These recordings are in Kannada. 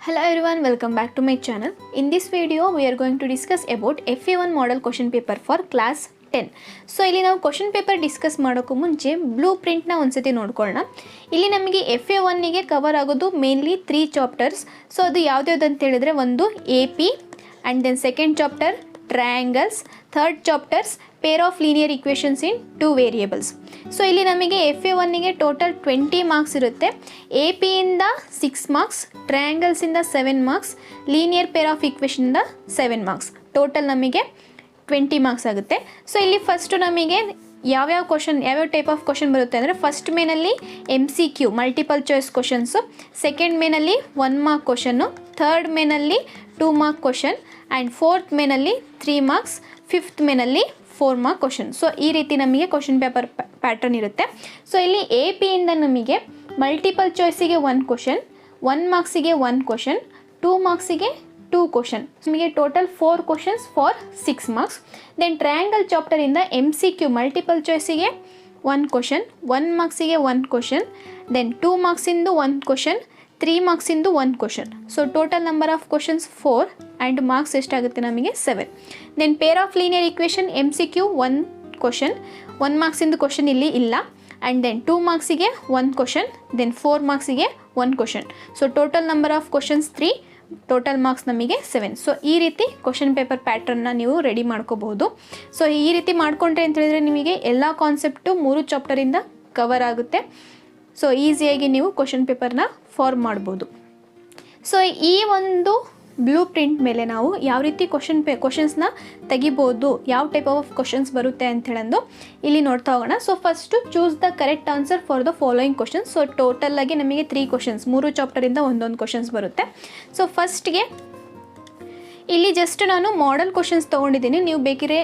Hello everyone, welcome back to my channel. In this video, we are going to discuss about FA1 model question paper for class 10. So ಇಲ್ಲಿ ನಾವು ಕ್ವಶನ್ ಪೇಪರ್ ಡಿಸ್ಕಸ್ ಮಾಡೋಕ್ಕೂ ಮುಂಚೆ ಬ್ಲೂ ಪ್ರಿಂಟ್ನ ಒಂದ್ಸತಿ ನೋಡ್ಕೊಳ್ಳೋಣ. ಇಲ್ಲಿ ನಮಗೆ FA1ಗೆ ಕವರ್ ಆಗೋದು ಮೇನ್ಲಿ 3 ಚಾಪ್ಟರ್ಸ್. ಸೊ ಅದು ಯಾವ್ದು ಅಂತ ಹೇಳಿದ್ರೆ ಒಂದು AP and then second chapter triangles, third chapters pair of linear equations in 2 variables. So ಇಲ್ಲಿ ನಮಗೆ FA1ಗೆ ಟೋಟಲ್ 20 ಮಾರ್ಕ್ಸ್ ಇರುತ್ತೆ. APಯಿಂದ 6 ಮಾರ್ಕ್ಸ್, ಟ್ರಯಾಂಗಲ್ಸಿಂದ 7 ಮಾರ್ಕ್ಸ್, ಲೀನಿಯರ್ ಪೇರ್ ಆಫ್ ಇಕ್ವೇಷನಿಂದ 7 ಮಾರ್ಕ್ಸ್, ಟೋಟಲ್ ನಮಗೆ 20 ಮಾರ್ಕ್ಸ್ ಆಗುತ್ತೆ. ಸೊ ಇಲ್ಲಿ ಫಸ್ಟು ನಮಗೆ ಯಾವ್ಯಾವ ಟೈಪ್ ಆಫ್ ಕ್ವಶನ್ ಬರುತ್ತೆ ಅಂದರೆ ಫಸ್ಟ್ ಮೇನಲ್ಲಿ MCQ multiple choice questions, second ಮೇನಲ್ಲಿ 1 ಮಾರ್ಕ್ ಕ್ವಶನ್ನು, ಥರ್ಡ್ ಮೇನಲ್ಲಿ 2 ಮಾರ್ಕ್ ಕ್ವಶನ್ ಆ್ಯಂಡ್ ಫೋರ್ತ್ ಮೇನಲ್ಲಿ 3 ಮಾರ್ಕ್ಸ್, ಫಿಫ್ತ್ ಮೇನಲ್ಲಿ 4 ಮಾರ್ಕ್ ಕ್ವಶನ್. ಸೊ ಈ ರೀತಿ ನಮಗೆ ಕ್ವಶನ್ ಪೇಪರ್ ಪ್ಯಾಟರ್ನ್ ಇರುತ್ತೆ. ಸೊ ಇಲ್ಲಿ APಯಿಂದ ನಮಗೆ ಮಲ್ಟಿಪಲ್ ಚಾಯ್ಸಿಗೆ 1 ಕ್ವಶನ್, 1 ಮಾರ್ಕ್ಸಿಗೆ 1 ಕ್ವಶನ್, 2 ಮಾರ್ಕ್ಸಿಗೆ 2 ಕ್ವಶನ್, ನಮಗೆ total 4 questions for 6 marks. Then triangle ಚಾಪ್ಟರಿಂದ MCQ ಮಲ್ಟಿಪಲ್ ಚಾಯ್ಸಿಗೆ 1 ಕ್ವಶನ್, 1 ಮಾರ್ಕ್ಸಿಗೆ 1 ಕ್ವಶನ್, ದೆನ್ 2 ಮಾರ್ಕ್ಸಿಂದು 1 ಕ್ವಶನ್, 3 ಮಾರ್ಕ್ಸಿಂದು 1 question. So total number of questions 4 and marks ಎಷ್ಟಾಗುತ್ತೆ ನಮಗೆ 7. Then pair of linear equation MCQ 1 question, 1 ಮಾರ್ಕ್ಸಿಂದು ಕ್ವಶನ್ ಇಲ್ಲಿ ಇಲ್ಲ, ಆ್ಯಂಡ್ ದೆನ್ 2 ಮಾರ್ಕ್ಸಿಗೆ 1 ಕ್ವಶನ್, ದೆನ್ 4 ಮಾರ್ಕ್ಸಿಗೆ 1 question. So total number of questions 3, total marks ನಮಗೆ 7. ಸೊ ಈ ರೀತಿ ಕ್ವಶನ್ ಪೇಪರ್ ಪ್ಯಾಟ್ರನ್ನ ನೀವು ರೆಡಿ ಮಾಡ್ಕೋಬಹುದು. ಸೊ ಈ ರೀತಿ ಮಾಡ್ಕೊಂಡ್ರೆ ಅಂತ ಹೇಳಿದ್ರೆ ನಿಮಗೆ ಎಲ್ಲ ಕಾನ್ಸೆಪ್ಟು 3 ಚಾಪ್ಟರಿಂದ ಕವರ್ ಆಗುತ್ತೆ. ಸೊ ಈಸಿಯಾಗಿ ನೀವು ಕ್ವಶನ್ ಪೇಪರ್ನ ಫಾರ್ಮ್ ಮಾಡ್ಬೋದು. ಸೊ ಈ ಒಂದು ಬ್ಲೂ ಪ್ರಿಂಟ್ ಮೇಲೆ ನಾವು ಯಾವ ರೀತಿ ಕ್ವಶನ್ಸ್ನ ತೆಗಿಬೋದು, ಯಾವ ಟೈಪ್ ಆಫ್ ಕ್ವಶನ್ಸ್ ಬರುತ್ತೆ ಅಂತ ಹೇಳಂದು ಇಲ್ಲಿ ನೋಡ್ತಾ ಹೋಗೋಣ. So first choose the correct answer for the following questions. So ಟೋಟಲಾಗಿ ನಮಗೆ 3 ಕ್ವಶನ್ಸ್, 3 ಚಾಪ್ಟರಿಂದ ಒಂದೊಂದು ಕ್ವಶನ್ಸ್ ಬರುತ್ತೆ. ಸೊ ಫಸ್ಟ್ಗೆ ಇಲ್ಲಿ ಜಸ್ಟ್ ನಾನು ಮಾಡೆಲ್ ಕ್ವಶನ್ಸ್ ತೊಗೊಂಡಿದ್ದೀನಿ. ನೀವು ಬೇಕಿದ್ರೆ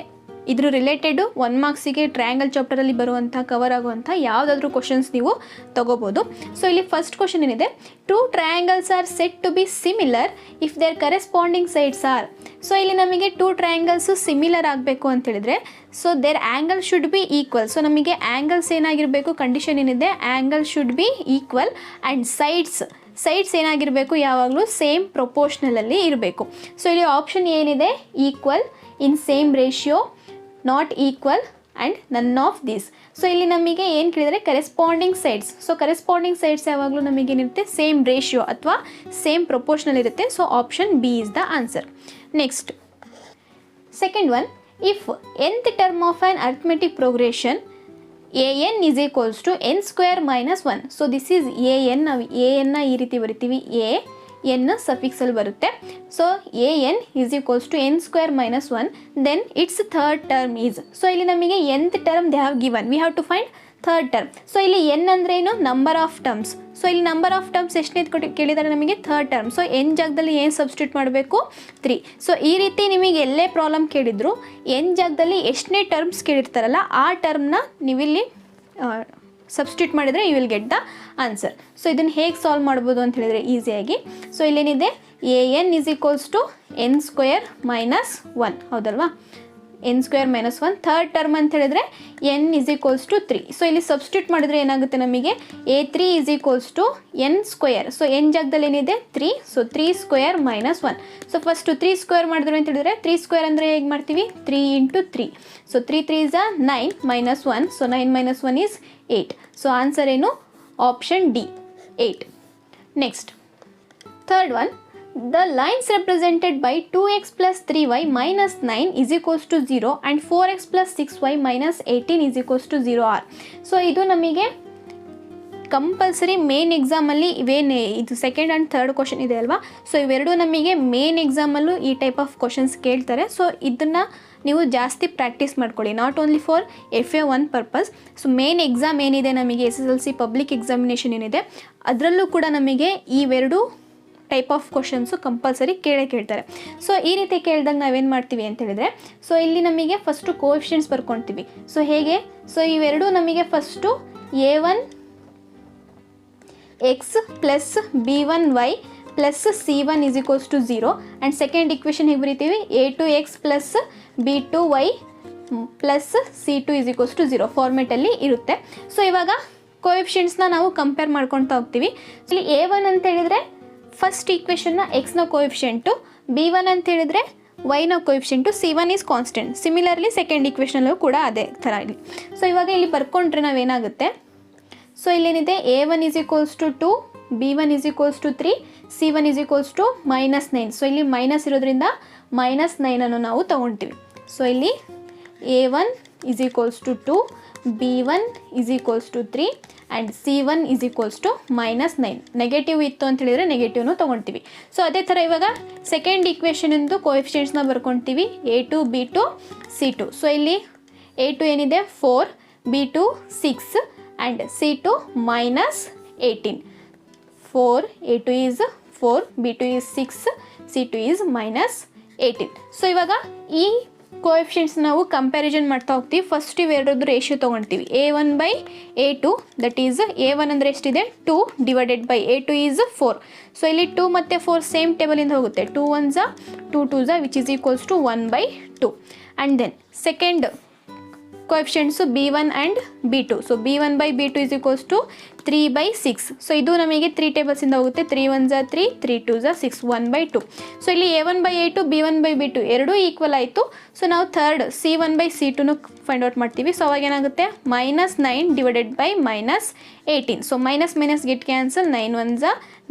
ಇದ್ರ ರಿಲೇಟೆಡು 1 ಮಾರ್ಕ್ಸಿಗೆ ಟ್ರಯಾಂಗಲ್ ಚಾಪ್ಟರಲ್ಲಿ ಬರುವಂಥ ಕವರ್ ಆಗುವಂಥ ಯಾವುದಾದ್ರೂ ಕ್ವಶನ್ಸ್ ನೀವು ತೊಗೋಬೋದು. ಸೊ ಇಲ್ಲಿ ಫಸ್ಟ್ ಕ್ವಶನ್ ಏನಿದೆ, 2 triangles are set to be similar if their corresponding sides are. So ಇಲ್ಲಿ ನಮಗೆ 2 ಟ್ರಯಾಂಗಲ್ಸು ಸಿಮಿಲರ್ ಆಗಬೇಕು ಅಂತ ಹೇಳಿದ್ರೆ so their angle should be equal. So ನಮಗೆ ಆ್ಯಂಗಲ್ಸ್ ಏನಾಗಿರಬೇಕು, ಕಂಡೀಷನ್ ಏನಿದೆ, angle should be equal and sides ಏನಾಗಿರಬೇಕು, ಯಾವಾಗಲೂ ಸೇಮ್ ಪ್ರೊಪೋರ್ಷ್ನಲಲ್ಲಿ ಇರಬೇಕು. ಸೊ ಇಲ್ಲಿ ಆಪ್ಷನ್ ಏನಿದೆ, equal, in same ratio, not equal and none of these. So ಇಲ್ಲಿ ನಮಗೆ ಏನು ಕೇಳಿದರೆ corresponding sides. So corresponding sides ಯಾವಾಗಲೂ ನಮಗೇನಿರುತ್ತೆ, ಸೇಮ್ ರೇಷಿಯೋ ಅಥವಾ ಸೇಮ್ ಪ್ರೊಪೋರ್ಷನಲ್ ಇರುತ್ತೆ. So option B is the answer. Next second one, if nth term of an arithmetic progression an is equals to n square minus 1. So this is an. ನಾವು an ಈ ರೀತಿ ಬರಿತೀವಿ, n ಸಫಿಕ್ಸಲ್ಲಿ ಬರುತ್ತೆ. So an is equals to n square minus 1, then its third term is. So ಇಲ್ಲಿ ನಮಗೆ nth term they have given, we have to find third term. So ಇಲ್ಲಿ n ಅಂದರೆ ಏನು, ನಂಬರ್ ಆಫ್ ಟರ್ಮ್ಸ್. ಸೊ ಇಲ್ಲಿ ನಂಬರ್ ಆಫ್ ಟರ್ಮ್ಸ್ ಎಷ್ಟನೇ ಕೇಳಿದ್ದಾರೆ ನಮಗೆ, ಥರ್ಡ್ ಟರ್ಮ್. ಸೊ n ಜಾಗದಲ್ಲಿ ಏನು ಸಬ್ಸ್ಟಿಟ್ಯೂಟ್ ಮಾಡಬೇಕು, 3. ಸೊ ಈ ರೀತಿ ನಿಮಗೆ ಎಲ್ಲೇ ಪ್ರಾಬ್ಲಮ್ ಕೇಳಿದ್ರು n ಜಾಗದಲ್ಲಿ ಎಷ್ಟನೇ ಟರ್ಮ್ಸ್ ಕೇಳಿರ್ತಾರಲ್ಲ ಆ ಟರ್ಮ್ನ ನೀವಿಲ್ಲಿ ಸಬ್ಸ್ಟಿಟ್ಯೂಟ್ ಮಾಡಿದರೆ you will get the answer. So ಇದನ್ನು ಹೇಗೆ ಸಾಲ್ವ್ ಮಾಡ್ಬೋದು ಅಂತ ಹೇಳಿದರೆ ಈಸಿಯಾಗಿ. ಸೊ ಇಲ್ಲೇನಿದೆ, an is equals to n square minus 1, ಹೌದಲ್ವಾ, n square minus 1. Third term ಅಂತ ಹೇಳಿದ್ರೆ n is equals to 3. So ಇಲ್ಲಿ ಸಬ್ಸ್ಟಿಟ್ಯೂಟ್ ಮಾಡಿದರೆ ಏನಾಗುತ್ತೆ ನಮಗೆ, a3 is equals to n square. So n ಜಾಗದಲ್ಲಿ ಏನಿದೆ 3, so 3 square minus 1. So first 3 square ಮಾಡಿದ್ರು ಅಂತ ಹೇಳಿದ್ರೆ 3 ಸ್ಕ್ವೇರ್ ಅಂದರೆ ಹೇಗೆ ಮಾಡ್ತೀವಿ, 3 into 3. So 3 3 is 9 minus 1. So 9 minus 1 is 8. So answer ಏನು, option D, 8. Next third one, the lines represented by 2x plus 3y minus 9 is equals to 0 and 4x plus 6y minus 18 is equals to 0 are. So ಇದು ನಮಗೆ ಕಂಪಲ್ಸರಿ ಮೇನ್ ಎಕ್ಸಾಮಲ್ಲಿ ಇವೇನು ಇದು ಸೆಕೆಂಡ್ ಆ್ಯಂಡ್ ಥರ್ಡ್ ಕ್ವಶನ್ ಇದೆ ಅಲ್ವಾ. ಸೊ ಇವೆರಡೂ ನಮಗೆ ಮೇನ್ ಎಕ್ಸಾಮಲ್ಲೂ ಈ ಟೈಪ್ ಆಫ್ ಕ್ವಶನ್ಸ್ ಕೇಳ್ತಾರೆ. ಸೊ ಇದನ್ನು ನೀವು ಜಾಸ್ತಿ ಪ್ರಾಕ್ಟೀಸ್ ಮಾಡ್ಕೊಳ್ಳಿ, not only for FA1 purpose. So main exam ಏನಿದೆ ನಮಗೆ SSLC ಪಬ್ಲಿಕ್ ಎಕ್ಸಾಮಿನೇಷನ್ ಏನಿದೆ ಅದರಲ್ಲೂ ಕೂಡ ನಮಗೆ ಇವೆರಡು ಟೈಪ್ ಆಫ್ ಕ್ವಶನ್ಸು ಕಂಪಲ್ಸರಿ ಕೇಳ್ತಾರೆ. ಸೊ ಈ ರೀತಿ ಕೇಳಿದಾಗ ನಾವೇನು ಮಾಡ್ತೀವಿ ಅಂತ ಹೇಳಿದರೆ, ಸೊ ಇಲ್ಲಿ ನಮಗೆ ಫಸ್ಟು ಕೋಎಫಿಷಿಯಂಟ್ಸ್ ಬರ್ಕೊಳ್ತೀವಿ. ಸೊ ಹೇಗೆ, ಸೊ ಇವೆರಡು ನಮಗೆ first a1 x plus b1 y plus c1 is equals to 0 and second equation ಹೇಗೆ ಬರೀತೀವಿ, a2 x plus b2 y plus c2 is equals to 0 ಫಾರ್ಮೆಟಲ್ಲಿ ಇರುತ್ತೆ. ಸೊ ಇವಾಗ ಕೋಎಫಿಷಿಯಂಟ್ಸ್ನ ನಾವು ಕಂಪೇರ್ ಮಾಡ್ಕೊಳ್ತಾ ಹೋಗ್ತೀವಿ. ಇಲ್ಲಿ a1 ಅಂತ ಹೇಳಿದರೆ ಫಸ್ಟ್ ಈಕ್ವೇಷನ್ನ ಎಕ್ಸ್ನ ಕೋಎಫಿಷಿಯೆಂಟು b1 ಅಂತ ಹೇಳಿದರೆ ವೈನ coefficient c1 is constant. Similarly second ಈಕ್ವೇಷನಲ್ಲೂ ಕೂಡ ಅದೇ ಥರ ಇಲ್ಲಿ. ಸೊ ಇವಾಗ ಇಲ್ಲಿ ಬರ್ಕೊಂಡ್ರೆ ನಾವೇನಾಗುತ್ತೆ, ಸೊ ಇಲ್ಲೇನಿದೆ a1 is equals to 2, b1 is equals to 3, c1 is equals to -9. So ಇಲ್ಲಿ ಮೈನಸ್ ಇರೋದ್ರಿಂದ -9 ನಾವು ತೊಗೊಳ್ತೀವಿ. ಸೊ ಇಲ್ಲಿ a1 is equals to 2, b1 is equals to 3 and c1 is equals to -9. Negative ಇತ್ತು ಅಂತ ಹೇಳಿದರೆ ನೆಗೆಟಿವ್ನು ತೊಗೊಳ್ತೀವಿ. ಸೊ ಅದೇ ಥರ ಇವಾಗ second ಈಕ್ವೇಷನಿಂದು ಕೋಎಫಿಷಿಯೆಂಟ್ಸ್ನ ಬರ್ಕೊಳ್ತೀವಿ, a2 b2 c2. So ಇಲ್ಲಿ a2 ಏನಿದೆ 4, b2 6 and c2 -18. 4, a2 is 4, b2 is 6, c2 is -18. So ಇವಾಗ ಈ ಕೋಎಫಿಷಿಯೆಂಟ್ಸ್ ನಾವು ಕಂಪ್ಯಾರಿಸನ್ ಮಾಡ್ತಾ ಹೋಗ್ತೀವಿ. ಫಸ್ಟ್ ಇವೆರಡರದ್ದು ರೇಷಿಯೋ ತೊಗೊಳ್ತೀವಿ, a1/a2, ದಟ್ ಈಸ್ a1 ಅಂದರೆ ಎಷ್ಟಿದೆ 2 divided by a2 is 4. So ಇಲ್ಲಿ 2 ಮತ್ತು 4 ಸೇಮ್ ಟೇಬಲಿಂದ ಹೋಗುತ್ತೆ, 2 1s 2 2s which is equals to 1/2. And then second coefficients b1 and b2. So b1/b2 is equals to 3/6. So ಇದು ನಮಗೆ 3 ಟೇಬಲ್ಸಿಂದ ಹೋಗುತ್ತೆ, 3 1s 3, 3 2s 6, 1/2. ಸೊ ಇಲ್ಲಿ a1/a2 b1/b2 ಎರಡೂ ಈಕ್ವಲ್ ಆಯಿತು. ಸೊ ನಾವು ಥರ್ಡ್ c1/c2 ಫೈಂಡ್ ಔಟ್ ಮಾಡ್ತೀವಿ. ಸೊ ಅವಾಗ ಏನಾಗುತ್ತೆ -9 divided by -18. So minus get cancel, 9 1s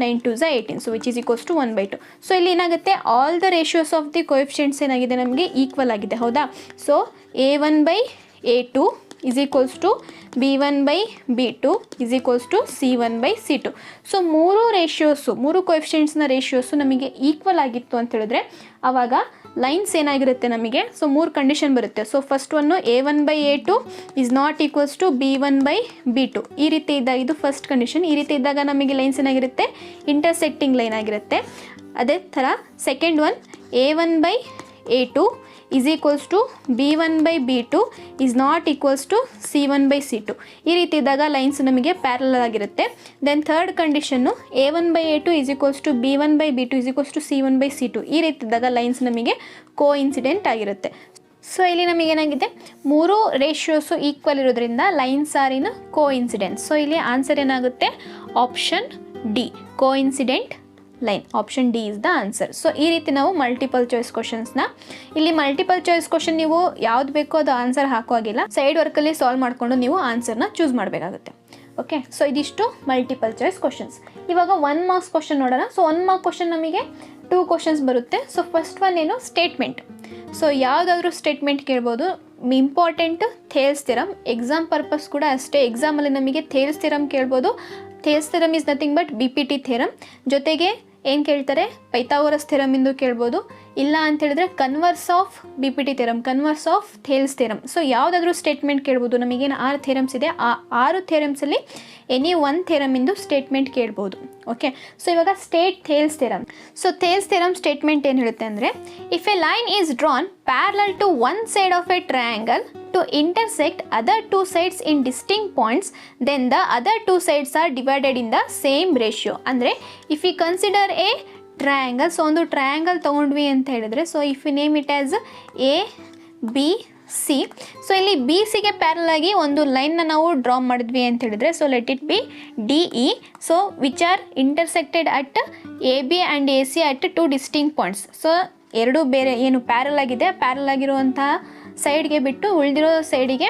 9 2s 18. So which is equals to 1/2. So ಇಲ್ಲಿ ಏನಾಗುತ್ತೆ all the ratios of the coefficients ಏನಾಗಿದೆ ನಮಗೆ ಈಕ್ವಲ್ ಆಗಿದೆ, ಹೌದಾ. So a1/a2 is equals to b1/b2 is equals to c1/c2. So ಮೂರು ಕೋಎಫಿಷಿಯೆಂಟ್ಸ್ನ ರೇಷಿಯೋಸು ನಮಗೆ ಈಕ್ವಲ್ ಆಗಿತ್ತು ಅಂತ ಹೇಳಿದ್ರೆ ಆವಾಗ ಲೈನ್ಸ್ ಏನಾಗಿರುತ್ತೆ ನಮಗೆ, ಸೊ 3 ಕಂಡೀಷನ್ ಬರುತ್ತೆ. So first one a1/a2 is not equals to b1/b2. ಈ ರೀತಿ ಇದ್ದಾಗ ಇದು ಫಸ್ಟ್ ಕಂಡೀಷನ್. ಈ ರೀತಿ ಇದ್ದಾಗ ನಮಗೆ ಲೈನ್ಸ್ ಏನಾಗಿರುತ್ತೆ ಇಂಟರ್ಸೆಕ್ಟಿಂಗ್ ಲೈನ್ ಆಗಿರುತ್ತೆ. ಅದೇ ಥರ second one a1/a2 is equals to b1/b2 is not equals to c1/c2. ಈ ರೀತಿ ಇದ್ದಾಗ ಲೈನ್ಸ್ ನಮಗೆ ಪ್ಯಾರಲಲ್ ಆಗಿರುತ್ತೆ. Then third condition a1/a2 is equals to b1/b2 is equals to c1/c2. ಈ ರೀತಿ ಇದ್ದಾಗ ಲೈನ್ಸ್ ನಮಗೆ ಕೋ ಇನ್ಸಿಡೆಂಟ್ ಆಗಿರುತ್ತೆ. ಸೊ ಇಲ್ಲಿ ನಮಗೇನಾಗಿದೆ ಮೂರು ರೇಷಿಯೋಸು ಈಕ್ವಲ್ ಇರೋದ್ರಿಂದ lines are in coincident. So ಇಲ್ಲಿ ಆನ್ಸರ್ ಏನಾಗುತ್ತೆ option D, coincident line. Option D is the answer. So ಈ ರೀತಿ ನಾವು ಮಲ್ಟಿಪಲ್ ಚಾಯ್ಸ್ ಕ್ವಶನ್ಸ್ನ, ಇಲ್ಲಿ ಮಲ್ಟಿಪಲ್ ಚಾಯ್ಸ್ ಕ್ವಶನ್ ನೀವು ಯಾವ್ದು ಬೇಕೋ ಅದು ಆನ್ಸರ್ ಹಾಕುವಾಗಿಲ್ಲ, ಸೈಡ್ ವರ್ಕಲ್ಲಿ ಸಾಲ್ವ್ ಮಾಡಿಕೊಂಡು ನೀವು ಆನ್ಸರ್ನ ಚೂಸ್ ಮಾಡಬೇಕಾಗುತ್ತೆ. ಓಕೆ, ಸೊ ಇದಿಷ್ಟು ಮಲ್ಟಿಪಲ್ ಚಾಯ್ಸ್ ಕ್ವಶನ್ಸ್. ಇವಾಗ 1 ಮಾರ್ಕ್ಸ್ ಕ್ವಶನ್ ನೋಡೋಣ. ಸೊ 1 ಮಾರ್ಕ್ ಕ್ವಶನ್ ನಮಗೆ 2 ಕ್ವಶನ್ಸ್ ಬರುತ್ತೆ. ಸೊ ಫಸ್ಟ್ ಒನ್ ಏನು ಸ್ಟೇಟ್ಮೆಂಟ್. ಸೊ ಯಾವುದಾದ್ರೂ ಸ್ಟೇಟ್ಮೆಂಟ್ ಕೇಳ್ಬೋದು. Important Thales theorem, exam purpose ಕೂಡ ಅಷ್ಟೇ. ಎಕ್ಸಾಮಲ್ಲಿ ನಮಗೆ ಥೇಲ್ಸ್ ಥಿಯರಮ್ ಕೇಳ್ಬೋದು. Thales theorem is nothing but BPT theorem. ಜೊತೆಗೆ ಏನು ಕೇಳ್ತಾರೆ ಪೈಥಾಗೋರಸ್ ಥಿಯರಮ್ ಇಂದು ಕೇಳ್ಬೋದು. ಇಲ್ಲ ಅಂತ ಹೇಳಿದ್ರೆ converse of BPT theorem, converse of Thales theorem. So ಯಾವುದಾದ್ರೂ ಸ್ಟೇಟ್ಮೆಂಟ್ ಕೇಳ್ಬೋದು. ನಮಗೇನು 6 ಥಿಯರಮ್ಸ್ ಇದೆ, ಆ 6 ಥಿಯರಮ್ಸಲ್ಲಿ ಎನಿ 1 ಥಿಯರಮ್ ಇಂದು ಸ್ಟೇಟ್ಮೆಂಟ್ ಕೇಳ್ಬೋದು. ಓಕೆ, ಸೊ ಇವಾಗ Thales theorem. So Thales theorem statement ಏನು ಹೇಳುತ್ತೆ ಅಂದರೆ, if a line is drawn parallel to one side of a triangle to intersect other 2 sides in distinct points, then the other 2 sides are divided in the same ratio. ಅಂದರೆ if we consider a triangle, so ಒಂದು ಟ್ರಯಾಂಗಲ್ ತೊಗೊಂಡ್ವಿ ಅಂತ ಹೇಳಿದ್ರೆ, so if you name it as ABC. So ಇಲ್ಲಿ BCಗೆ ಪ್ಯಾರಲ್ ಆಗಿ ಒಂದು ಲೈನ್ನ ನಾವು ಡ್ರಾ ಮಾಡಿದ್ವಿ ಅಂತ ಹೇಳಿದ್ರೆ, so let it be DE. So which are intersected at AB and AC at 2 distinct points. So ಎರಡು ಬೇರೆ ಏನು ಪ್ಯಾರಲ್ ಆಗಿದೆ, ಪ್ಯಾರಲ್ ಆಗಿರುವಂತಹ ಸೈಡ್ಗೆ ಬಿಟ್ಟು ಉಳಿದಿರೋ ಸೈಡಿಗೆ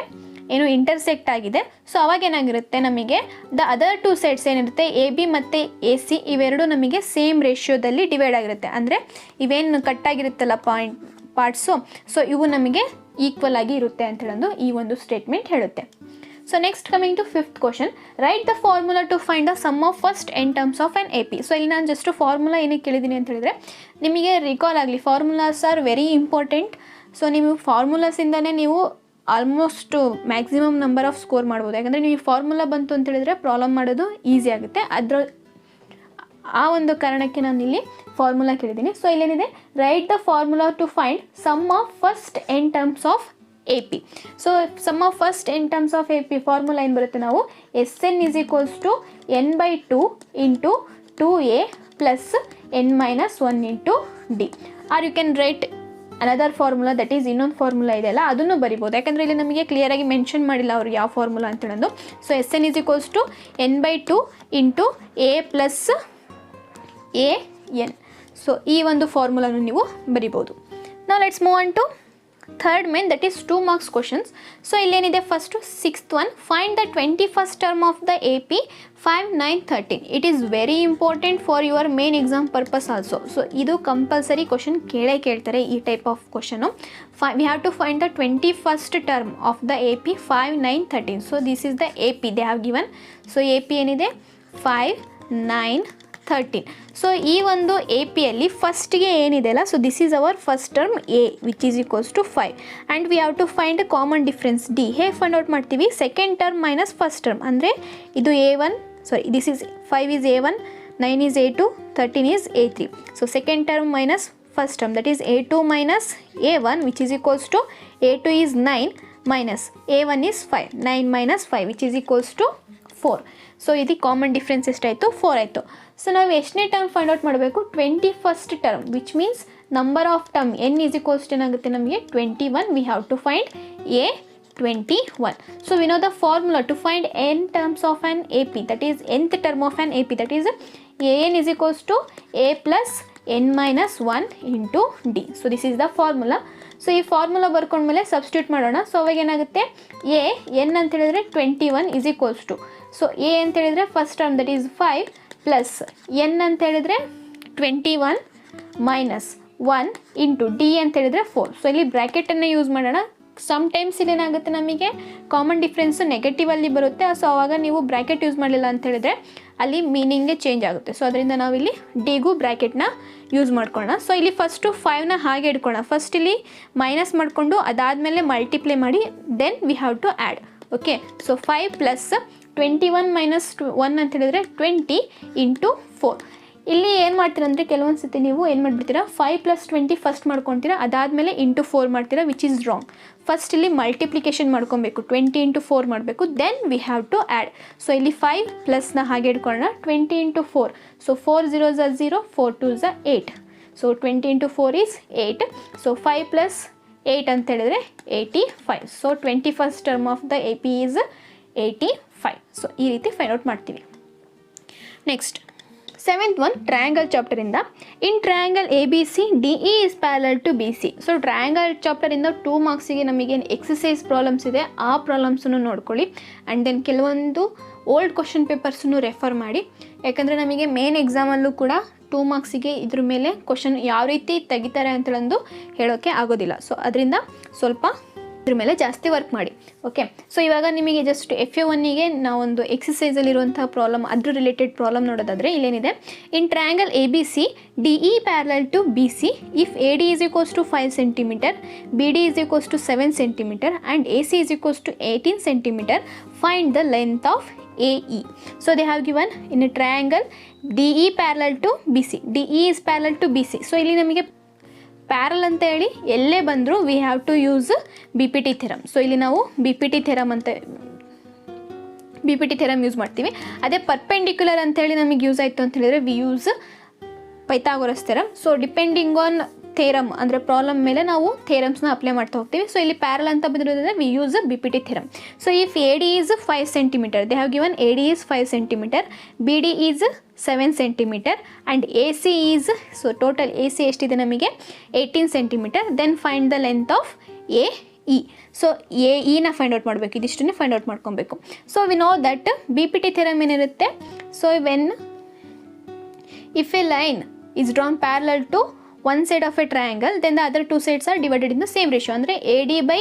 ಏನು ಇಂಟರ್ಸೆಕ್ಟ್ ಆಗಿದೆ. ಸೊ ಅವಾಗ ಏನಾಗಿರುತ್ತೆ ನಮಗೆ ದ ಅದರ್ 2 ಸೈಡ್ಸ್ ಏನಿರುತ್ತೆ AB ಮತ್ತು AC ಇವೆರಡು ನಮಗೆ ಸೇಮ್ ರೇಷಿಯೋದಲ್ಲಿ ಡಿವೈಡ್ ಆಗಿರುತ್ತೆ. ಅಂದರೆ ಇವೇನು ಕಟ್ಟಾಗಿರುತ್ತಲ್ಲ ಪಾರ್ಟ್ಸು, ಸೊ ಇವು ನಮಗೆ ಈಕ್ವಲ್ ಆಗಿ ಇರುತ್ತೆ ಅಂತ ಹೇಳೋದು ಈ ಒಂದು ಸ್ಟೇಟ್ಮೆಂಟ್ ಹೇಳುತ್ತೆ. So next coming to 5th question, write the formula to find the sum of first n terms of an AP. So ಇಲ್ಲಿ ನಾನು ಜಸ್ಟ್ ಫಾರ್ಮುಲಾ ಏನಕ್ಕೆ ಕೇಳಿದ್ದೀನಿ ಅಂತ ಹೇಳಿದ್ರೆ ನಿಮಗೆ ರಿಕಾಲ್ ಆಗಲಿ, formulas are very important. So ನೀವು ಫಾರ್ಮುಲಾಸಿಂದನೇ ನೀವು almost maximum number of score ಮಾಡ್ಬೋದು. ಯಾಕಂದರೆ ನೀವು ಫಾರ್ಮುಲಾ ಬಂತು ಅಂತ ಹೇಳಿದ್ರೆ ಪ್ರಾಬ್ಲಮ್ ಮಾಡೋದು ಈಸಿ ಆಗುತ್ತೆ. ಆ ಒಂದು ಕಾರಣಕ್ಕೆ ನಾನು ಇಲ್ಲಿ ಫಾರ್ಮುಲಾ ಕೇಳಿದ್ದೀನಿ. ಸೊ ಇಲ್ಲೇನಿದೆ write the formula to find sum of first n terms of AP. So sum of first n terms of AP formula ಏನು ಬರುತ್ತೆ, ನಾವು SN is equals to n/2 into 2A plus n-1 into D. Or you can write another formula, that is ಇನ್ನೊಂದು ಫಾರ್ಮುಲಾ ಇದೆಯಲ್ಲ ಅದನ್ನು ಬರಿಬೋದು. ಯಾಕಂದರೆ ಇಲ್ಲಿ ನಮಗೆ ಕ್ಲಿಯರಾಗಿ ಮೆನ್ಷನ್ ಮಾಡಿಲ್ಲ ಅವರು ಯಾವ ಫಾರ್ಮುಲಾ ಅಂತ ಹೇಳೋದು. So SN is equals to n/2 into A plus a n. So ಈ ಒಂದು ಫಾರ್ಮುಲಾನು ನೀವು ಬರಿಬೋದು. ನಾವು let's move on to third main, that is 2 marks questions. So ಇಲ್ಲೇನಿದೆ first 6th one, find the 21st term of the AP 5, 9, 13. It is very important for your main exam purpose also. So ಇದು ಕಂಪಲ್ಸರಿ ಕ್ವಶನ್ ಕೇಳ್ತಾರೆ ಈ type of question. We have to find the 21st term of the AP 5, 9, 13. So this is the AP they have given. So AP ಏನಿದೆ 5, 9, 13. ಸೊ ಈ ಒಂದು ಎ ಪಿಯಲ್ಲಿ ಫಸ್ಟ್ಗೆ ಏನಿದೆ ಅಲ್ಲ, so this is our first term a which is equals to 5 and we have to find common difference D. ಹೇಗೆ ಫೈಂಡ್ ಔಟ್ ಮಾಡ್ತೀವಿ? Second term minus first term, ಅಂದರೆ ಇದು A1, sorry this is 5 is A1, 9 is A2, 13 is A3. So second term minus first term, that is A2 minus A1 which is equals to A2 is 9 minus A1 is 5, 9 minus 5 which is equals to 4. So ಇದು ಕಾಮನ್ ಡಿಫ್ರೆನ್ಸ್ ಎಷ್ಟಾಯಿತು? 4 ಆಯಿತು. ಸೊ ನಾವು ಎಷ್ಟನೇ ಟರ್ಮ್ ಫೈಂಡ್ ಔಟ್ ಮಾಡಬೇಕು? 21st term, which means number of term n is equals to ಏನಾಗುತ್ತೆ ನಮಗೆ 21. We have to find a 21. So we know the formula to find n terms of an AP, that is nth term of an AP, that is an is equals to a plus n minus 1 into D. So this is the formula. So ಈ ಫಾರ್ಮುಲಾ ಬರ್ಕೊಂಡ್ಮೇಲೆ ಸಬ್ಸ್ಟಿಟ್ಯೂಟ್ ಮಾಡೋಣ. ಸೊ ಅವಾಗ ಏನಾಗುತ್ತೆ? ಎ ಎನ್ ಅಂತ ಹೇಳಿದ್ರೆ 21 is equals to, so a ಅಂತ ಹೇಳಿದ್ರೆ first term that is 5 plus n ಅಂತ ಹೇಳಿದ್ರೆ 21 ಮೈನಸ್ 1 ಇಂಟು ಡಿ ಅಂತ ಹೇಳಿದ್ರೆ 4. ಸೊ ಇಲ್ಲಿ ಬ್ರ್ಯಾಕೆಟನ್ನು ಯೂಸ್ ಮಾಡೋಣ. ಸಮ್ಟೈಮ್ಸ್ ಇಲ್ಲಿ ಏನಾಗುತ್ತೆ ನಮಗೆ ಕಾಮನ್ ಡಿಫ್ರೆನ್ಸು ನೆಗೆಟಿವಲ್ಲಿ ಬರುತ್ತೆ. ಸೊ ಆವಾಗ ನೀವು ಬ್ರ್ಯಾಕೆಟ್ ಯೂಸ್ ಮಾಡಲಿಲ್ಲ ಅಂತ ಹೇಳಿದ್ರೆ ಅಲ್ಲಿ ಮೀನಿಂಗೇ ಚೇಂಜ್ ಆಗುತ್ತೆ. ಸೊ ಅದರಿಂದ ನಾವಿಲ್ಲಿ ಡಿಗೂ ಬ್ರ್ಯಾಕೆಟ್ನ ಯೂಸ್ ಮಾಡ್ಕೊಳ್ಳೋಣ. ಸೊ ಇಲ್ಲಿ ಫಸ್ಟು 5ನ ಹಾಗೆ ಇಟ್ಕೊಳ್ಳೋಣ. ಫಸ್ಟ್ ಇಲ್ಲಿ ಮೈನಸ್ ಮಾಡಿಕೊಂಡು ಅದಾದಮೇಲೆ ಮಲ್ಟಿಪ್ಲೈ ಮಾಡಿ then we have to add. Okay, so 5 plus 21 minus 1 ಅಂತ ಹೇಳಿದ್ರೆ 20 ಇಂಟು 4. ಇಲ್ಲಿ ಏನು ಮಾಡ್ತೀರಾ ಅಂದರೆ ಕೆಲವೊಂದು ಸತಿ ನೀವು ಏನು ಮಾಡಿಬಿಡ್ತೀರಾ, 5 ಪ್ಲಸ್ 20 ಫಸ್ಟ್ ಮಾಡ್ಕೊತೀರಾ, ಅದಾದಮೇಲೆ ಇಂಟು 4 ಮಾಡ್ತೀರಾ, ವಿಚ್ ಈಸ್ ರಾಂಗ್. ಫಸ್ಟ್ ಇಲ್ಲಿ ಮಲ್ಟಿಪ್ಲಿಕೇಶನ್ ಮಾಡ್ಕೊಬೇಕು, 20 ಇಂಟು 4 ಮಾಡಬೇಕು, then we have to add. So ಇಲ್ಲಿ 5 ಪ್ಲಸ್ನ ಹಾಗೆ ಇಟ್ಕೊಳ್ಳೋಣ, 20 into 4. So 4 0 0, 4 2 8. So 20 into 4 is 8. So 5 plus 8 ಅಂತ ಹೇಳಿದ್ರೆ 85. So 21st term of the AP is 85. So ಈ ರೀತಿ ಫೈಂಡ್ ಔಟ್ ಮಾಡ್ತೀವಿ. ನೆಕ್ಸ್ಟ್ 7th one, ಟ್ರಯಾಂಗಲ್ ಚಾಪ್ಟರಿಂದ. In triangle ABC DE is parallel to BC. So triangle ಚಾಪ್ಟರಿಂದ 2 ಮಾರ್ಕ್ಸಿಗೆ ನಮಗೆ ಎಕ್ಸಸೈಸ್ ಪ್ರಾಬ್ಲಮ್ಸ್ ಇದೆ, ಆ ಪ್ರಾಬ್ಲಮ್ಸನ್ನು ನೋಡ್ಕೊಳ್ಳಿ. ಆ್ಯಂಡ್ ದೆನ್ ಕೆಲವೊಂದು ಓಲ್ಡ್ ಕ್ವಶನ್ ಪೇಪರ್ಸನ್ನು ರೆಫರ್ ಮಾಡಿ, ಯಾಕಂದರೆ ನಮಗೆ ಮೇನ್ ಎಕ್ಸಾಮಲ್ಲೂ ಕೂಡ 2 ಮಾರ್ಕ್ಸಿಗೆ ಇದ್ರ ಮೇಲೆ ಕ್ವಶನ್ ಯಾವ ರೀತಿ ತೆಗಿತಾರೆ ಅಂತೇಳಂದು ಹೇಳೋಕ್ಕೆ ಆಗೋದಿಲ್ಲ. ಸೊ ಅದರಿಂದ ಸ್ವಲ್ಪ ಇದ್ರ ಮೇಲೆ ಜಾಸ್ತಿ ವರ್ಕ್ ಮಾಡಿ. ಓಕೆ, ಸೊ ಇವಾಗ ನಿಮಗೆ ಜಸ್ಟ್ FA1ಗೆ ನಾವೊಂದು ಎಕ್ಸಸೈಸಲ್ಲಿರುವಂಥ ಪ್ರಾಬ್ಲಮ್, ಅದ್ರ ರಿಲೇಟೆಡ್ ಪ್ರಾಬ್ಲಮ್ ನೋಡೋದಾದರೆ ಇಲ್ಲೇನಿದೆ, in triangle ABC DE parallel to BC if AD is equals to 5 cm, BD is equals to 7 cm and AC is equals to 18 cm, find the length of AE. So they have given in a triangle DE parallel to BC. DE is parallel to BC. So ಇಲ್ಲಿ ನಮಗೆ ಪ್ಯಾರಲ್ ಅಂತ ಹೇಳಿ ಎಲ್ಲೇ ಬಂದರೂ we have to use BPT theorem. So ಇಲ್ಲಿ ನಾವು BPT ಥೆರಮ್ ಯೂಸ್ ಮಾಡ್ತೀವಿ. ಅದೇ ಪರ್ಪೆಂಡಿಕ್ಯುಲರ್ ಅಂತೇಳಿ ನಮಗೆ ಯೂಸ್ ಆಯಿತು ಅಂತ ಹೇಳಿದ್ರೆ we use Pythagoras theorem. So depending on theorem ಅಂದರೆ ಪ್ರಾಬ್ಲಮ್ ಮೇಲೆ ನಾವು ಥೇರಮ್ಸ್ನ ಅಪ್ಲೈ ಮಾಡ್ತಾ ಹೋಗ್ತೀವಿ. ಸೊ ಇಲ್ಲಿ ಪ್ಯಾರಲ್ ಅಂತ ಬಂದಿರೋದ್ರಿಂದ we use BPT theorem. So if AD is 5 cm, they have given AD is 5 cm, BD is 7 cm and AC is, so total AC ಎಷ್ಟಿದೆ ನಮಗೆ 18 cm. Then find the length of AE. So AEನ ಫೈಂಡ್ ಔಟ್ ಮಾಡಬೇಕು, ಇದಿಷ್ಟನ್ನೇ ಫೈಂಡ್ ಔಟ್ ಮಾಡ್ಕೊಬೇಕು. So we know that BPT theorem ಏನಿರುತ್ತೆ, so when if a line is drawn parallel to one side of a triangle, then the other two sides are divided in the same ratio. ಅಂದರೆ AD by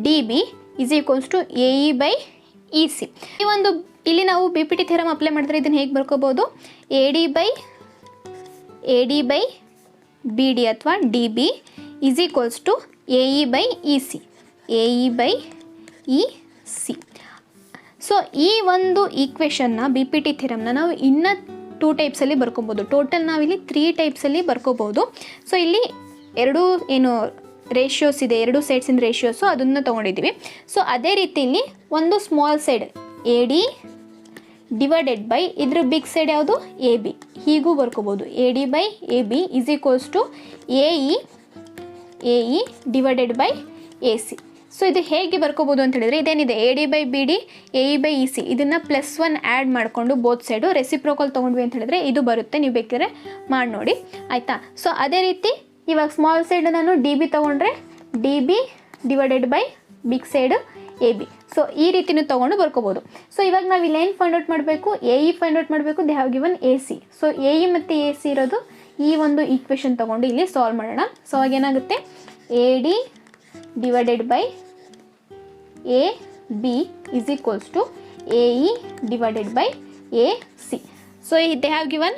DB is equals to AE by EC. ಈ ಒಂದು ಇಲ್ಲಿ ನಾವು BPT ಥೆರಮ್ ಅಪ್ಲೈ ಮಾಡಿದ್ರೆ ಇದನ್ನು ಹೇಗೆ ಬರ್ಕೋಬೋದು, AD by BD ಅಥವಾ DB is equals to AE by EC. AE by EC. So ಈ ಒಂದು ಈಕ್ವೇಷನ್ನ BPT ಥೆರಮ್ನ ನಾವು ಇನ್ನೂ 2 ಟೈಪ್ಸಲ್ಲಿ ಬರ್ಕೋಬೋದು. ಟೋಟಲ್ ನಾವಿಲ್ಲಿ 3 ಟೈಪ್ಸಲ್ಲಿ ಬರ್ಕೋಬೋದು. ಸೊ ಇಲ್ಲಿ ಎರಡು ಏನು ರೇಷಿಯೋಸ್ ಇದೆ, 2 ಸೈಡ್ಸಿಂದ ರೇಷಿಯೋಸು ಅದನ್ನು ತೊಗೊಂಡಿದ್ದೀವಿ. ಸೊ ಅದೇ ರೀತಿಯಲ್ಲಿ ಒಂದು small side AD divided by ಇದ್ರ ಬಿಗ್ ಸೈಡ್ ಯಾವುದು AB, ಹೀಗೂ ಬರ್ಕೋಬೋದು. AD by AB is equals to AE divided by AC. So ಇದು ಹೇಗೆ ಬರ್ಕೋಬೋದು ಅಂತ ಹೇಳಿದರೆ ಇದೇನಿದೆ AD/BD AE/EC ಇದನ್ನು +1 ಆ್ಯಡ್ ಮಾಡಿಕೊಂಡು ಬೋತ್ ಸೈಡು ರೆಸಿಪ್ರೋಕಲ್ ತೊಗೊಂಡ್ವಿ ಅಂತ ಹೇಳಿದ್ರೆ ಇದು ಬರುತ್ತೆ. ನೀವು ಬೇಕಾದ್ರೆ ಮಾಡಿ ನೋಡಿ ಆಯಿತಾ. ಸೊ ಅದೇ ರೀತಿ ಇವಾಗ ಸ್ಮಾಲ್ ಸೈಡ್ ನಾನು DB ತೊಗೊಂಡ್ರೆ DB divided by big side AB. So ಈ ರೀತಿನೂ ತೊಗೊಂಡು ಬರ್ಕೋಬೋದು. ಸೊ ಇವಾಗ ನಾವು ಇಲ್ಲಿ ಏನು ಫೈಂಡ್ ಔಟ್ ಮಾಡಬೇಕು, AE ಫೈಂಡ್ ಔಟ್ ಮಾಡಬೇಕು. They have given AC. ಸೊ AE ಮತ್ತು AC ಇರೋದು ಈ ಒಂದು ಈಕ್ವೇಷನ್ ತೊಗೊಂಡು ಇಲ್ಲಿ ಸಾಲ್ವ್ ಮಾಡೋಣ. ಸೊ ಅವಾಗ ಏನಾಗುತ್ತೆ AD divided by AB is equals to AE divided by AC. So they have given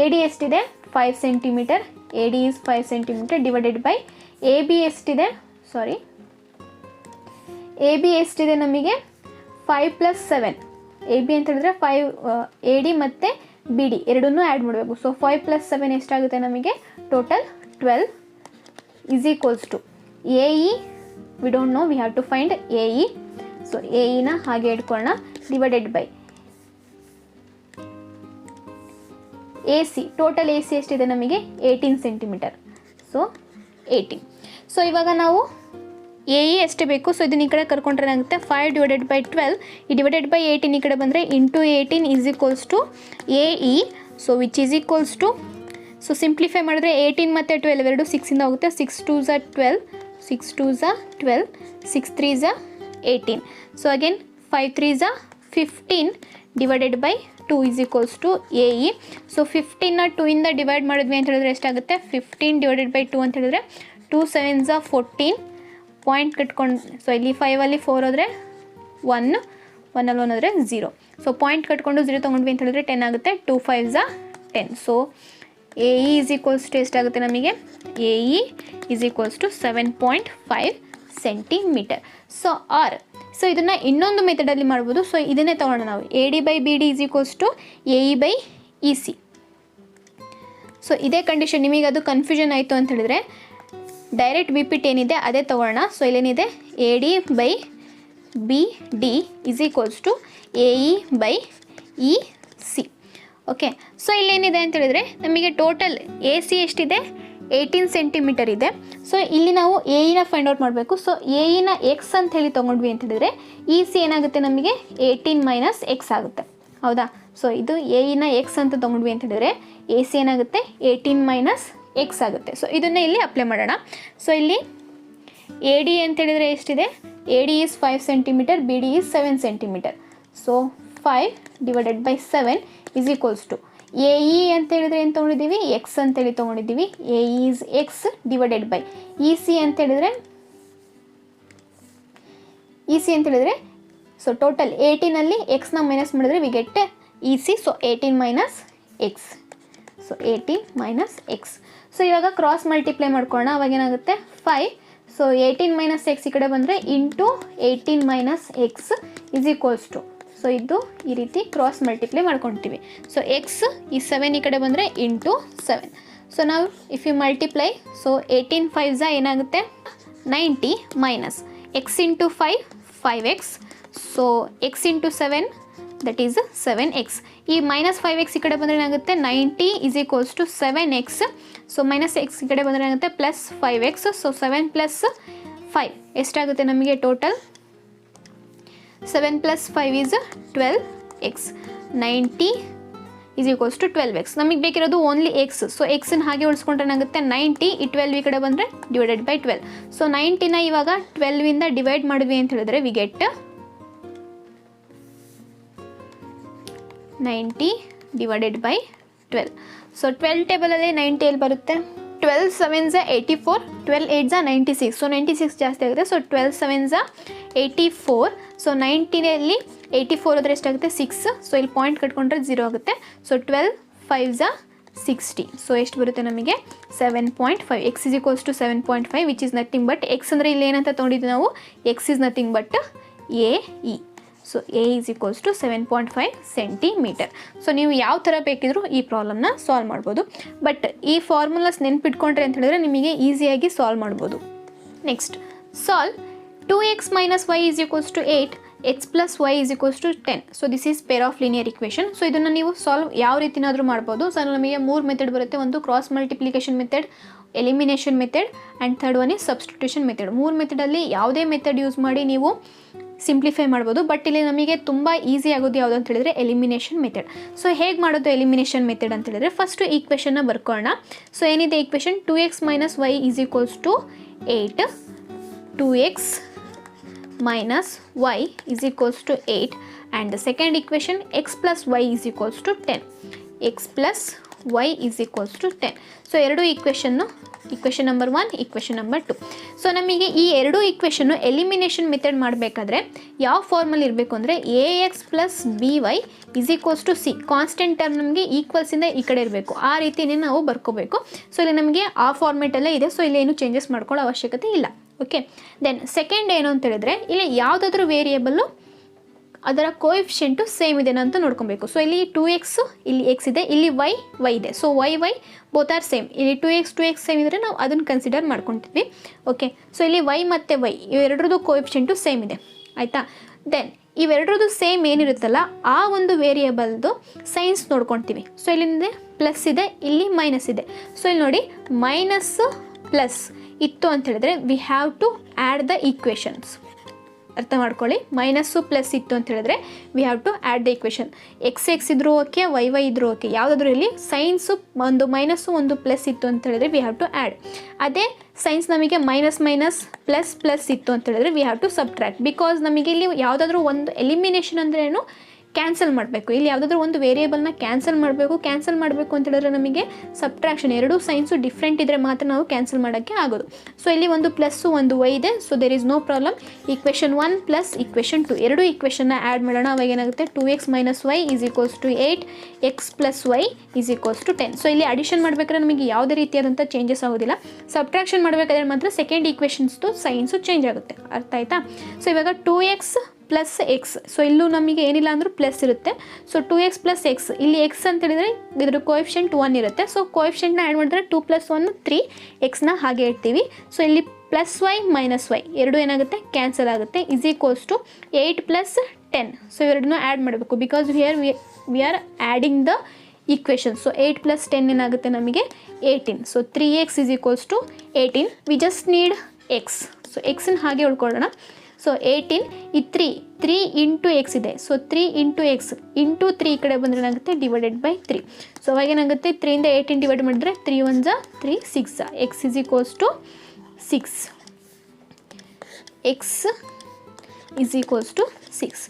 AD ಎಷ್ಟಿದೆ 5 centimetre, AD is 5 centimetre divided by AB ಎಷ್ಟಿದೆ, ಸಾರಿ AB ಎಷ್ಟಿದೆ ನಮಗೆ 5 + 7. AB ಅಂತ ಹೇಳಿದ್ರೆ 5 AD ಮತ್ತು BD ಎರಡನ್ನೂ ಆ್ಯಡ್ ಮಾಡಬೇಕು. ಸೊ 5 + 7 ಎಷ್ಟಾಗುತ್ತೆ ನಮಗೆ total 12 is equals to AE we don't know, we have to find AE. So AEನ ಹಾಗೆ ಇಟ್ಕೊಳ್ಳೋಣ divided by AC. Total AC ಎಷ್ಟಿದೆ ನಮಗೆ 18 ಸೆಂಟಿಮೀಟರ್. ಸೊ 18. ಸೊ ಇವಾಗ ನಾವು AE ಎಷ್ಟೇ ಬೇಕು. ಸೊ ಇದನ್ನ ಈ ಕಡೆ ಕರ್ಕೊಂಡ್ರೆ ಏನಾಗುತ್ತೆ 5 ಡಿವೈಡೆಡ್ ಬೈ 12 ಈ ಡಿವೈಡೆಡ್ ಬೈ 18 ಈ ಕಡೆ ಬಂದರೆ into 18 is equals to AE. So which is equals to, so simplify ಮಾಡಿದ್ರೆ 18 ಮತ್ತು 12 ಎರಡು 6ಇಂದ ಹೋಗುತ್ತೆ. 6 2 = 12, 6 2 = 12, 6 3 = 18. So again 5 3 = 15 divided by 2 is equals to AE. So 15ನ 2ಇಂದ ಡಿವೈಡ್ ಮಾಡಿದ್ವಿ ಅಂತ ಹೇಳಿದ್ರೆ ಎಷ್ಟಾಗುತ್ತೆ 15 ಡಿವೈಡೆಡ್ ಬೈ 2 ಅಂತ ಹೇಳಿದ್ರೆ 2 7 = 14. ಪಾಯಿಂಟ್ ಕಟ್ಕೊಂಡು, ಸೊ ಇಲ್ಲಿ 5ಅಲ್ಲಿ 4 ಹೋದರೆ 1, 1ಅಲ್ಲಿ 1 ಹೋದರೆ 0. ಸೊ ಪಾಯಿಂಟ್ ಕಟ್ಕೊಂಡು 0 ತೊಗೊಂಡ್ವಿ ಅಂತ ಹೇಳಿದ್ರೆ 10 ಆಗುತ್ತೆ. 2 5 = 10. So AE is equals to ಎಷ್ಟಾಗುತ್ತೆ ನಮಗೆ, AE is equals to 7.5 centimetre. So so ಇದನ್ನು ಇನ್ನೊಂದು ಮೆಥಡಲ್ಲಿ ಮಾಡ್ಬೋದು. ಸೊ ಇದನ್ನೇ ತೊಗೊಳ್ಳೋಣ ನಾವು AD/BD is equals to AE/EC. So ಇದೇ ಕಂಡೀಷನ್, ನಿಮಗೆ ಅದು ಕನ್ಫ್ಯೂಷನ್ ಆಯಿತು ಅಂತ ಹೇಳಿದ್ರೆ ಡೈರೆಕ್ಟ್ BPT ಏನಿದೆ ಅದೇ ತೊಗೊಳ್ಳೋಣ. ಸೊ ಇಲ್ಲೇನಿದೆ AD/BD is equals to AE/EC. Okay. So ಇಲ್ಲೇನಿದೆ ಅಂತ ಹೇಳಿದ್ರೆ ನಮಗೆ ಟೋಟಲ್ AC ಎಷ್ಟಿದೆ 18 ಸೆಂಟಿಮೀಟರ್ ಇದೆ. ಸೊ ಇಲ್ಲಿ ನಾವು AEನ ಫೈಂಡ್ ಔಟ್ ಮಾಡಬೇಕು. ಸೊ AEನ X ಅಂತ ಹೇಳಿ ತೊಗೊಂಡ್ವಿ ಅಂತ ಹೇಳಿದ್ರೆ EC ಏನಾಗುತ್ತೆ ನಮಗೆ 18 - X ಆಗುತ್ತೆ. ಹೌದಾ. ಸೊ ಇದು AEನ X ಅಂತ ತೊಗೊಂಡ್ವಿ ಅಂತ ಹೇಳಿದ್ರೆ AC ಏನಾಗುತ್ತೆ 18 - X ಆಗುತ್ತೆ. ಸೊ ಇದನ್ನೇ ಇಲ್ಲಿ ಅಪ್ಲೈ ಮಾಡೋಣ. ಸೊ ಇಲ್ಲಿ AD ಅಂತ ಹೇಳಿದರೆ ಎಷ್ಟಿದೆ, AD is 5 centimetre, BD is 7 centimetre. So 5 divided by 7 is equals to AE ಅಂತ ಹೇಳಿದ್ರೆ ಏನು ತೊಗೊಂಡಿದ್ದೀವಿ, X ಅಂತೇಳಿ ತೊಗೊಂಡಿದ್ದೀವಿ. AE is X divided by EC ಅಂತ ಹೇಳಿದ್ರೆ ಸೊ ಟೋಟಲ್ 18ಅಲ್ಲಿ Xನ ಮೈನಸ್ ಮಾಡಿದ್ರೆ we get EC. So 18 - X. So 18 - X. So ಇವಾಗ ಕ್ರಾಸ್ ಮಲ್ಟಿಪ್ಲೈ ಮಾಡ್ಕೊಳ್ಳೋಣ. ಅವಾಗ ಏನಾಗುತ್ತೆ 5. ಸೊ 18 - X ಈ ಕಡೆ ಬಂದರೆ into 18 - X is equals to, so ಇದು ಈ ರೀತಿ ಕ್ರಾಸ್ ಮಲ್ಟಿಪ್ಲೈ ಮಾಡ್ಕೊಳ್ತೀವಿ. ಸೊ X ಈ 7 ಈ ಕಡೆ ಬಂದರೆ ಇಂಟು 7. ಸೊ ನಾವು ಇಫ್ ಯು ಮಲ್ಟಿಪ್ಲೈ, ಸೊ 18 5 ಏನಾಗುತ್ತೆ 90 minus X into 5 5X. So X into 7 that is 7X. ಈ -5X ಈ ಕಡೆ ಬಂದರೆ ಏನಾಗುತ್ತೆ 90 is equals to 7X. So -X ಈ ಕಡೆ ಬಂದರೆ ಏನಾಗುತ್ತೆ +5X. ಸೊ 7 + 5 ಎಷ್ಟಾಗುತ್ತೆ ನಮಗೆ total 7 + 5 is 12X. 90 is equals to 12X. ನಮಗೆ ಬೇಕಿರೋದು ಓನ್ಲಿ X. ಸೊ Xನ ಹಾಗೆ ಉಳಿಸ್ಕೊಂಡ್ರೆ ಏನಾಗುತ್ತೆ 90, ಈ 12 ಈ ಕಡೆ ಬಂದರೆ ಡಿವೈಡೆಡ್ ಬೈ 12. ಸೊ 90ನ ಇವಾಗ 12ಇಂದ ಡಿವೈಡ್ ಮಾಡಿದ್ವಿ ಅಂತ ಹೇಳಿದ್ರೆ we get 90 divided by 12. So 12 ಟೇಬಲಲ್ಲಿ 90 ಎಲ್ಲಿ ಬರುತ್ತೆ, 12 7 = 84, 12 8 = 96. ಸೊ 96 ಜಾಸ್ತಿ ಆಗುತ್ತೆ. ಸೊ 12 7 = 84. ಸೊ 90ನಲ್ಲಿ 84 ಹೋದರೆ ಎಷ್ಟಾಗುತ್ತೆ 6. ಸೊ ಇಲ್ಲಿ ಪಾಯಿಂಟ್ ಕಟ್ಕೊಂಡ್ರೆ 0 ಆಗುತ್ತೆ. ಸೊ 12 5 = 60. ಸೊ ಎಷ್ಟು ಬರುತ್ತೆ ನಮಗೆ 7.5. X is equals to 7.5 which is nothing but X ಅಂದರೆ ಇಲ್ಲಿ ಏನಂತ ತೊಗೊಂಡಿದ್ದೀವಿ ನಾವು, X is nothing but AE. So A is equals to 7.5 centimetre. So ನೀವು ಯಾವ ಥರ ಬೇಕಿದ್ರೂ ಈ ಪ್ರಾಬ್ಲಮ್ನ ಸಾಲ್ವ್ ಮಾಡ್ಬೋದು. ಬಟ್ ಈ ಫಾರ್ಮುಲಾಸ್ ನೆನ್ಪಿಟ್ಕೊಂಡ್ರೆ ಅಂತ ಹೇಳಿದ್ರೆ ನಿಮಗೆ ಈಸಿಯಾಗಿ ಸಾಲ್ವ್ ಮಾಡ್ಬೋದು. Next solve 2x - y is equals to 8. X plus y is equals to 10. So this is pair of linear equation. So ಇದನ್ನು ನೀವು ಸಾಲ್ವ್ ಯಾವ ರೀತಿನಾದರೂ ಮಾಡ್ಬೋದು. ಸೊ ನಮಗೆ 3 ಮೆಥಡ್ ಬರುತ್ತೆ. ಒಂದು cross multiplication method, elimination method and third one is substitution method. 3 ಮೆಥಡಲ್ಲಿ ಯಾವುದೇ ಮೆಥಡ್ ಯೂಸ್ ಮಾಡಿ ನೀವು ಸಿಂಪ್ಲಿಫೈ ಮಾಡ್ಬೋದು. ಬಟ್ ಇಲ್ಲಿ ನಮಗೆ ತುಂಬ ಈಸಿ ಆಗೋದು ಯಾವುದು ಅಂತ ಹೇಳಿದ್ರೆ ಎಲಿಮಿನೇಷನ್ ಮೆಥಡ್. ಸೊ ಹೇಗೆ ಮಾಡೋದು ಎಲಿಮಿನೇಷನ್ ಮೆಥಡ್ ಅಂತ ಹೇಳಿದ್ರೆ ಫಸ್ಟು ಈಕ್ವೇಷನ್ನ ಬರ್ಕೊಳ್ಳೋಣ. ಸೊ ಏನಿದೆ equation 2x minus y is equals to 8, 2x minus y is equals to 8, and the second equation x plus y is equals to 10. x plus y is equals to 10. So ಎರಡು equation number 1, equation number 2. So ನಮಗೆ ಈ ಎರಡು ಈಕ್ವೇಷನ್ನು ಎಲಿಮಿನೇಷನ್ ಮೆಥಡ್ ಮಾಡಬೇಕಾದ್ರೆ ಯಾವ ಫಾರ್ಮಲ್ಲಿ ಇರಬೇಕು ಅಂದರೆ ax plus b y is equals to c. Constant term ನಮಗೆ ಈಕ್ವಲ್ಸಿಂದ ಈ ಕಡೆ ಇರಬೇಕು. ಆ ರೀತಿಯೇ ನಾವು ಬರ್ಕೋಬೇಕು. ಸೊ ಇಲ್ಲಿ ನಮಗೆ ಆ ಫಾರ್ಮೇಟಲ್ಲೇ ಇದೆ. ಸೊ ಇಲ್ಲಿ ಏನು ಚೇಂಜಸ್ ಮಾಡ್ಕೊಳ್ಳೋ ಅವಶ್ಯಕತೆ ಇಲ್ಲ. ಓಕೆ, ದೆನ್ ಸೆಕೆಂಡ್ ಏನು ಅಂತ ಹೇಳಿದ್ರೆ ಇಲ್ಲಿ ಯಾವುದಾದ್ರೂ ವೇರಿಯೇಬಲ್ಲು ಅದರ ಕೋಎಫಿಷಿಯೆಂಟು ಸೇಮ್ ಇದೆನಾ ಅಂತ ನೋಡ್ಕೊಬೇಕು. ಸೊ ಇಲ್ಲಿ 2x, ಇಲ್ಲಿ x ಇದೆ, ಇಲ್ಲಿ y ಇದೆ. So y both are same. ಇಲ್ಲಿ 2x ಸೇಮ್ ಇದ್ದರೆ ನಾವು ಅದನ್ನು ಕನ್ಸಿಡರ್ ಮಾಡ್ಕೊತೀವಿ. ಓಕೆ, ಸೊ ಇಲ್ಲಿ y ಮತ್ತು y ಇವೆರಡರದ್ದು ಕೋಎಫಿಷಿಯೆಂಟು ಸೇಮ್ ಇದೆ. ಆಯಿತಾ? ದೆನ್ ಇವೆರಡರದ್ದು ಸೇಮ್ ಏನಿರುತ್ತಲ್ಲ ಆ ಒಂದು ವೇರಿಯೇಬಲ್ದು ಸೈನ್ಸ್ ನೋಡ್ಕೊತೀವಿ. ಸೊ ಇಲ್ಲಿಂದ ಪ್ಲಸ್ ಇದೆ, ಇಲ್ಲಿ ಮೈನಸ್ ಇದೆ. ಸೊ ಇಲ್ಲಿ ನೋಡಿ ಮೈನಸ್ ಪ್ಲಸ್ ಇತ್ತು ಅಂತ ಹೇಳಿದ್ರೆ we have to add the equations. ಅರ್ಥ ಮಾಡ್ಕೊಳ್ಳಿ, ಮೈನಸ್ಸು ಪ್ಲಸ್ ಇತ್ತು ಅಂತ ಹೇಳಿದ್ರೆ we have to add the equation. X ಇದ್ರೂ ಓಕೆ, ವೈ ಇದ್ರೂ ಓಕೆ, ಯಾವುದಾದ್ರೂ ಇಲ್ಲಿ ಸೈನ್ಸು ಒಂದು ಮೈನಸ್ಸು ಒಂದು ಪ್ಲಸ್ ಇತ್ತು ಅಂತ ಹೇಳಿದ್ರೆ ವಿ ಹ್ಯಾವ್ ಟು ಆ್ಯಡ್. ಅದೇ ಸೈನ್ಸ್ ನಮಗೆ ಮೈನಸ್ ಪ್ಲಸ್ ಇತ್ತು ಅಂತ ಹೇಳಿದ್ರೆ we have to subtract. Because ನಮಗೆ ಇಲ್ಲಿ ಯಾವುದಾದ್ರೂ ಒಂದು ಎಲಿಮಿನೇಷನ್ ಅಂದರೆ ಏನು, ಕ್ಯಾನ್ಸಲ್ ಮಾಡಬೇಕು. ಇಲ್ಲಿ ಯಾವುದಾದ್ರೂ ಒಂದು ವೇರಿಯೇಬಲ್ನ ಕ್ಯಾನ್ಸಲ್ ಮಾಡಬೇಕು ಅಂತ ಹೇಳಿದ್ರೆ ನಮಗೆ ಸಬ್ಟ್ರಾಕ್ಷನ್ ಎರಡೂ ಸೈನ್ಸು ಡಿಫ್ರೆಂಟ್ ಇದ್ದರೆ ಮಾತ್ರ ನಾವು ಕ್ಯಾನ್ಸಲ್ ಮಾಡೋಕ್ಕೆ ಆಗೋದು. ಸೊ ಇಲ್ಲಿ ಒಂದು ಪ್ಲಸ್ಸು ಒಂದು ವೈ ಇದೆ. So there is no problem. Equation 1 plus equation 2 ಎರಡು ಈಕ್ವೇಷನ್ನ ಆ್ಯಡ್ ಮಾಡೋಣ. ಅವಾಗ ಏನಾಗುತ್ತೆ 2x minus y is equals to 8, x plus y is equals to 10. So ಇಲ್ಲಿ ಅಡಿಷನ್ ಮಾಡಬೇಕಾದ್ರೆ ನಮಗೆ ಯಾವುದೇ ರೀತಿಯಾದಂಥ ಚೇಂಜಸ್ ಆಗೋದಿಲ್ಲ. ಸಬ್ಟ್ರಾಕ್ಷನ್ ಮಾಡಬೇಕಾದ್ರೆ ಮಾತ್ರ ಸೆಕೆಂಡ್ ಈಕ್ವೇಷನ್ಸ್ದು ಸೈನ್ಸು ಚೇಂಜ್ ಆಗುತ್ತೆ. ಅರ್ಥ ಆಯ್ತಾ? ಸೊ ಇವಾಗ 2x ಪ್ಲಸ್ ಎಕ್ಸ್. ಸೊ ಇಲ್ಲೂ ನಮಗೆ ಏನಿಲ್ಲ ಅಂದರೂ ಪ್ಲಸ್ ಇರುತ್ತೆ. ಸೊ 2x ಪ್ಲಸ್ ಎಕ್ಸ್, ಇಲ್ಲಿ ಎಕ್ಸ್ ಅಂತ ಹೇಳಿದರೆ ಇದ್ರ ಕೋಎಫಿಷಿಯೆಂಟ್ 1 ಇರುತ್ತೆ. ಸೊ ಕೋಎಫಿಷಿಯೆಂಟ್ನ ಆ್ಯಡ್ ಮಾಡಿದ್ರೆ 2 + 1 3, ಎಕ್ಸ್ನ ಹಾಗೆ ಇಡ್ತೀವಿ. ಸೊ ಇಲ್ಲಿ ಪ್ಲಸ್ ವೈ ಮೈನಸ್ ವೈ ಎರಡು ಏನಾಗುತ್ತೆ ಕ್ಯಾನ್ಸಲ್ ಆಗುತ್ತೆ. Is equals to 8 + 10. ಸೊ ಇವೆರಡನ್ನೂ ಆ್ಯಡ್ ಮಾಡಬೇಕು because we are adding the equation. So 8 + 10 ಏನಾಗುತ್ತೆ ನಮಗೆ 18. So 3x is equals to 18. We just need x. So ಎಕ್ಸನ್ನ ಹಾಗೆ ಉಳ್ಕೊಳ್ಳೋಣ. ಸೊ 18 ಈ 3 ಇಂಟು ಎಕ್ಸ್ ಇದೆ. ಸೊ 3 ಇಂಟು ಎಕ್ಸ್ ಇಂಟು 3 ಈ ಕಡೆ ಬಂದರೆ ಏನಾಗುತ್ತೆ ಡಿವೈಡೆಡ್ ಬೈ 3. ಸೊ ಅವಾಗ ಏನಾಗುತ್ತೆ 3 ಯಿಂದ 18 ಡಿವೈಡ್ ಮಾಡಿದ್ರೆ 3 1 = 3 6 x is equals to 6. X is equals to 6.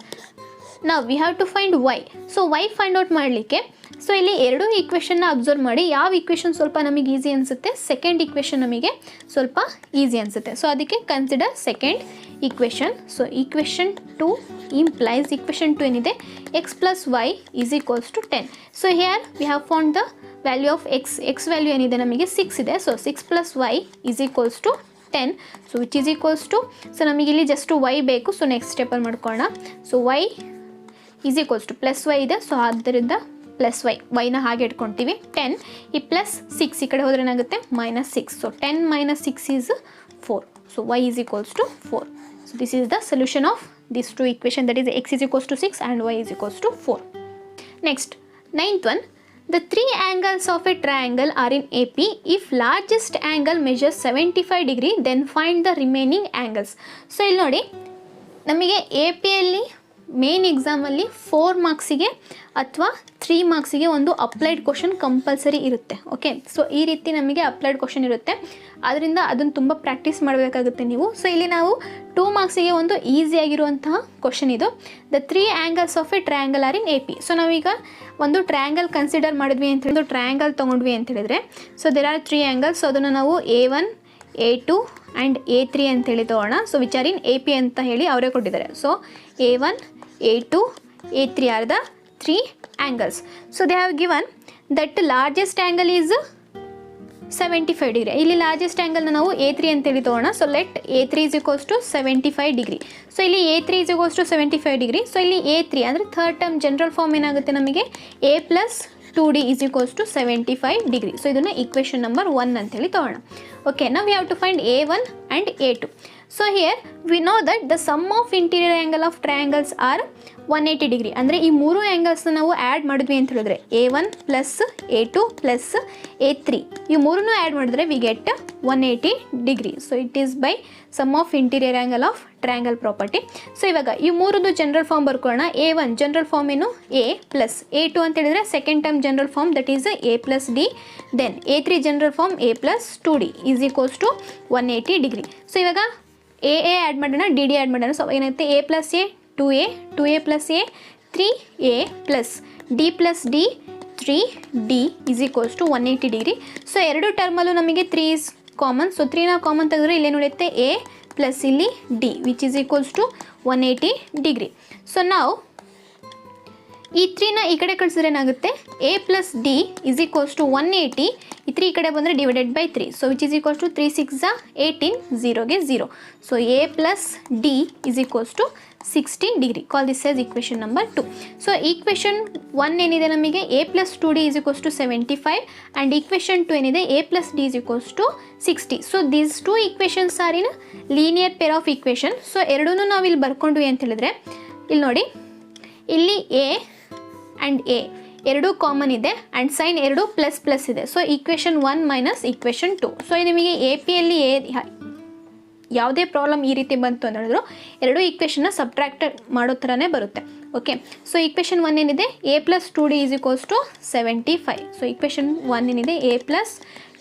ನಾವು we have to find y. So y find out ಮಾಡಲಿಕ್ಕೆ ಸೊ ಇಲ್ಲಿ ಎರಡು ಈಕ್ವೇಷನ್ನ ಅಬ್ಸರ್ವ್ ಮಾಡಿ ಯಾವ ಈಕ್ವೇಷನ್ ಸ್ವಲ್ಪ ನಮಗೆ ಈಸಿ ಅನಿಸುತ್ತೆ, ಸೆಕೆಂಡ್ ಈಕ್ವೇಷನ್ ನಮಗೆ ಸ್ವಲ್ಪ ಈಸಿ ಅನಿಸುತ್ತೆ. ಸೊ ಅದಕ್ಕೆ consider second equation. So equation 2 implies equation 2 ಏನಿದೆ x plus y is equals to 10. So here we have found the value of x value ಏನಿದೆ ನಮಗೆ 6 ಇದೆ. ಸೊ 6 + y is equals to 10. So which is equals to so ನಮಗೆ ಇಲ್ಲಿ ಜಸ್ಟ್ ವೈ ಬೇಕು. ಸೊ ನೆಕ್ಸ್ಟ್ ಸ್ಟೆಪ್ಪಲ್ಲಿ ಮಾಡ್ಕೊಳ್ಳೋಣ. So y is equals to plus y ಇದೆ. ಸೊ ಆದ್ದರಿಂದ ಪ್ಲಸ್ ವೈನ ಹಾಗೆ ಇಟ್ಕೊತೀವಿ. 10 ಈ ಪ್ಲಸ್ 6 ಈ ಕಡೆ ಹೋದರೆ ಏನಾಗುತ್ತೆ -6. So 10 - 6 is 4. So y is equals to 4. So this is the solution of this two equation, that is x is equals to 6 and y is equals to 4. Next 9th one, the three angles of a triangle are in AP. If largest angle measures 75 degree, then find the remaining angles. So ಇಲ್ಲಿ ನೋಡಿ ನಮಗೆ AP ಯಲ್ಲಿ ಮೇನ್ ಎಕ್ಸಾಮಲ್ಲಿ 4 ಮಾರ್ಕ್ಸಿಗೆ ಅಥವಾ 3 ಮಾರ್ಕ್ಸಿಗೆ ಒಂದು ಅಪ್ಲೈಡ್ ಕ್ವಶನ್ ಕಂಪಲ್ಸರಿ ಇರುತ್ತೆ. ಓಕೆ, ಸೊ ಈ ರೀತಿ ನಮಗೆ ಅಪ್ಲೈಡ್ ಕ್ವಶನ್ ಇರುತ್ತೆ. ಅದರಿಂದ ಅದನ್ನು ತುಂಬ ಪ್ರಾಕ್ಟೀಸ್ ಮಾಡಬೇಕಾಗುತ್ತೆ ನೀವು. ಸೊ ಇಲ್ಲಿ ನಾವು 2 ಮಾರ್ಕ್ಸಿಗೆ ಒಂದು ಈಸಿಯಾಗಿರುವಂತಹ ಕ್ವಶನ್ ಇದು. The 3 angles of a triangle are in AP. So ನಾವೀಗ ಒಂದು ಟ್ರಯಾಂಗಲ್ ಕನ್ಸಿಡರ್ ಮಾಡಿದ್ವಿ ಅಂತ ಹೇಳಿದ್ರೆ ಟ್ರಯಾಂಗಲ್ ತೊಗೊಂಡ್ವಿ ಅಂತ ಹೇಳಿದ್ರೆ so there are 3 angles. So ಅದನ್ನು ನಾವು A1, A2 ಆ್ಯಂಡ್ A3 ಅಂತೇಳಿ ತೊಗೋಣ. So which are in AP ಅಂತ ಹೇಳಿ ಅವರೇ ಕೊಟ್ಟಿದ್ದಾರೆ. So A1, A2, A3 are the 3 angles. So they have given that largest angle is 75 degree. ಇಲ್ಲಿ ಲಾರ್ಜೆಸ್ಟ್ ಆ್ಯಂಗಲ್ನ ನಾವು A3 ಅಂತೇಳಿ ತೊಗೋಣ. So let A3 is equals to 75 degree. So ಇಲ್ಲಿ A3 is equals to 75 degree. So ಇಲ್ಲಿ A3 ಅಂದರೆ ಥರ್ಡ್ ಟರ್ಮ್ ಜನರಲ್ ಫಾರ್ಮ್ ಏನಾಗುತ್ತೆ ನಮಗೆ A + 2D is equals to 75 degree. ಸೊ ಇದನ್ನು ಈಕ್ವೇಷನ್ ನಂಬರ್ 1 ಅಂತೇಳಿ ತೊಗೋಣ. ಓಕೆ, ನಾವು we have to find A1 and A2. So here we know that the sum of interior angle of triangles are 180 degree. ಅಂದರೆ ಈ ಮೂರು ಆ್ಯಂಗಲ್ಸ್ನ ನಾವು ಆ್ಯಡ್ ಮಾಡಿದ್ವಿ ಅಂತ ಹೇಳಿದ್ರೆ A1 plus A2 plus A3 ಈ ಮೂರನ್ನು ಆ್ಯಡ್ ಮಾಡಿದ್ರೆ we get 180 degree. So it is by sum of interior angle of triangle property. So ಇವಾಗ ಈ ಮೂರದ್ದು ಜನರಲ್ ಫಾರ್ಮ್ ಬರ್ಕೊಳ್ಳೋಣ. A1 ಜನರಲ್ ಫಾರ್ಮ್ ಏನು A ಪ್ಲಸ್ A2 ಅಂತ ಹೇಳಿದ್ರೆ second term general form that is A plus D. Then A3 general form A plus 2D is equals to 180 degree. So ಇವಾಗ A ಆ್ಯಡ್ ಮಾಡೋಣ, D ಆ್ಯಡ್ ಮಾಡೋಣ. ಸೊ ಏನಾಗುತ್ತೆ A plus A 2A, 2A plus A 3A plus D plus D 3D is equals to 180 degree. So ಎರಡು ಟರ್ಮಲ್ಲೂ ನಮಗೆ 3 ಇಸ್ ಕಾಮನ್. ಸೊ 3ನ ಕಾಮನ್ ತೆಗೆದ್ರೆ ಇಲ್ಲೇನು ಉಳಿಯುತ್ತೆ A ಪ್ಲಸ್ ಇಲ್ಲಿ D which is equals to 180 degree. So ನಾವು ಈ 3ನ ಈ ಕಡೆ ಕಳಿಸಿದ್ರೆ ಏನಾಗುತ್ತೆ A plus D is equals to 180. ಈ 3 ಈ ಕಡೆ ಬಂದರೆ divided by 3. So which is equals to 3 6 18 0ಗೆ 0. So A plus D is equals to 60 degree. Call this as equation number 2. So equation 1 ಏನಿದೆ ನಮಗೆ A plus 2D is equals to 75 and equation 2 ಏನಿದೆ A plus D is equals to 60. So these two equations are in linear pair of equation. So ಎರಡೂ ನಾವು ಇಲ್ಲಿ ಬರ್ಕೊಂಡ್ವಿ ಅಂತ ಹೇಳಿದ್ರೆ ಇಲ್ಲಿ ನೋಡಿ, ಇಲ್ಲಿ A ಆ್ಯಂಡ್ A ಎರಡೂ ಕಾಮನ್ ಇದೆ ಆ್ಯಂಡ್ ಸೈನ್ ಎರಡು ಪ್ಲಸ್ ಪ್ಲಸ್ ಇದೆ. So equation 1 minus equation 2. So ನಿಮಗೆ AP-ಯಲ್ಲಿ ಯಾವುದೇ ಪ್ರಾಬ್ಲಮ್ ಈ ರೀತಿ ಬಂತು ಅಂತ ಹೇಳಿದ್ರು ಎರಡೂ ಈಕ್ವೇಷನ್ನ ಸಬ್ಟ್ರಾಕ್ಟ್ ಮಾಡೋ ಥರನೇ ಬರುತ್ತೆ. ಓಕೆ, ಸೊ ಈಕ್ವೇಷನ್ 1 ಏನಿದೆ A plus 2D is equals to 75. So equation 1 ಏನಿದೆ A plus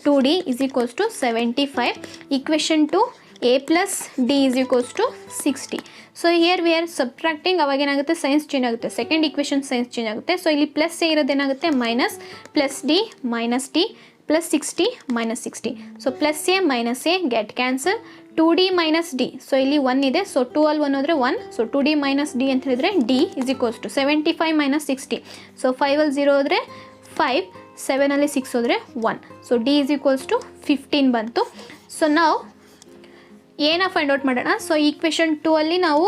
2D is equals to 75. Equation 2 A plus D is equals to 60. So here we are subtracting. ಅವಾಗ ಏನಾಗುತ್ತೆ ಸೈನ್ಸ್ ಚೇಂಜ್ ಆಗುತ್ತೆ, ಸೆಕೆಂಡ್ ಈಕ್ವೇಷನ್ ಸೈನ್ಸ್ ಚೇಂಜ್ ಆಗುತ್ತೆ. ಸೊ ಇಲ್ಲಿ ಪ್ಲಸ್ ಇರೋದೇನಾಗುತ್ತೆ minus plus D minus D plus 60 minus 60. So plus A minus A get cancel. 2D minus D. So ಇಲ್ಲಿ 1 ಇದೆ. ಸೊ 2 ಅಲ್ಲಿ 1 ಹೋದರೆ 1. ಸೊ 2D ಮೈನಸ್ D ಅಂತ ಹೇಳಿದ್ರೆ D is equals to 75 minus 60. So 5 ಅಲ್ಲಿ 0 ಹೋದರೆ 5, 7 ಅಲ್ಲಿ 6 ಹೋದರೆ 1. So D is equals to 15 ಬಂತು. ಸೊ ನಾವು ಏನ ಫೈಂಡ್ ಔಟ್ ಮಾಡೋಣ. ಸೊ ಈಕ್ವೇಷನ್ 2 ಅಲ್ಲಿ ನಾವು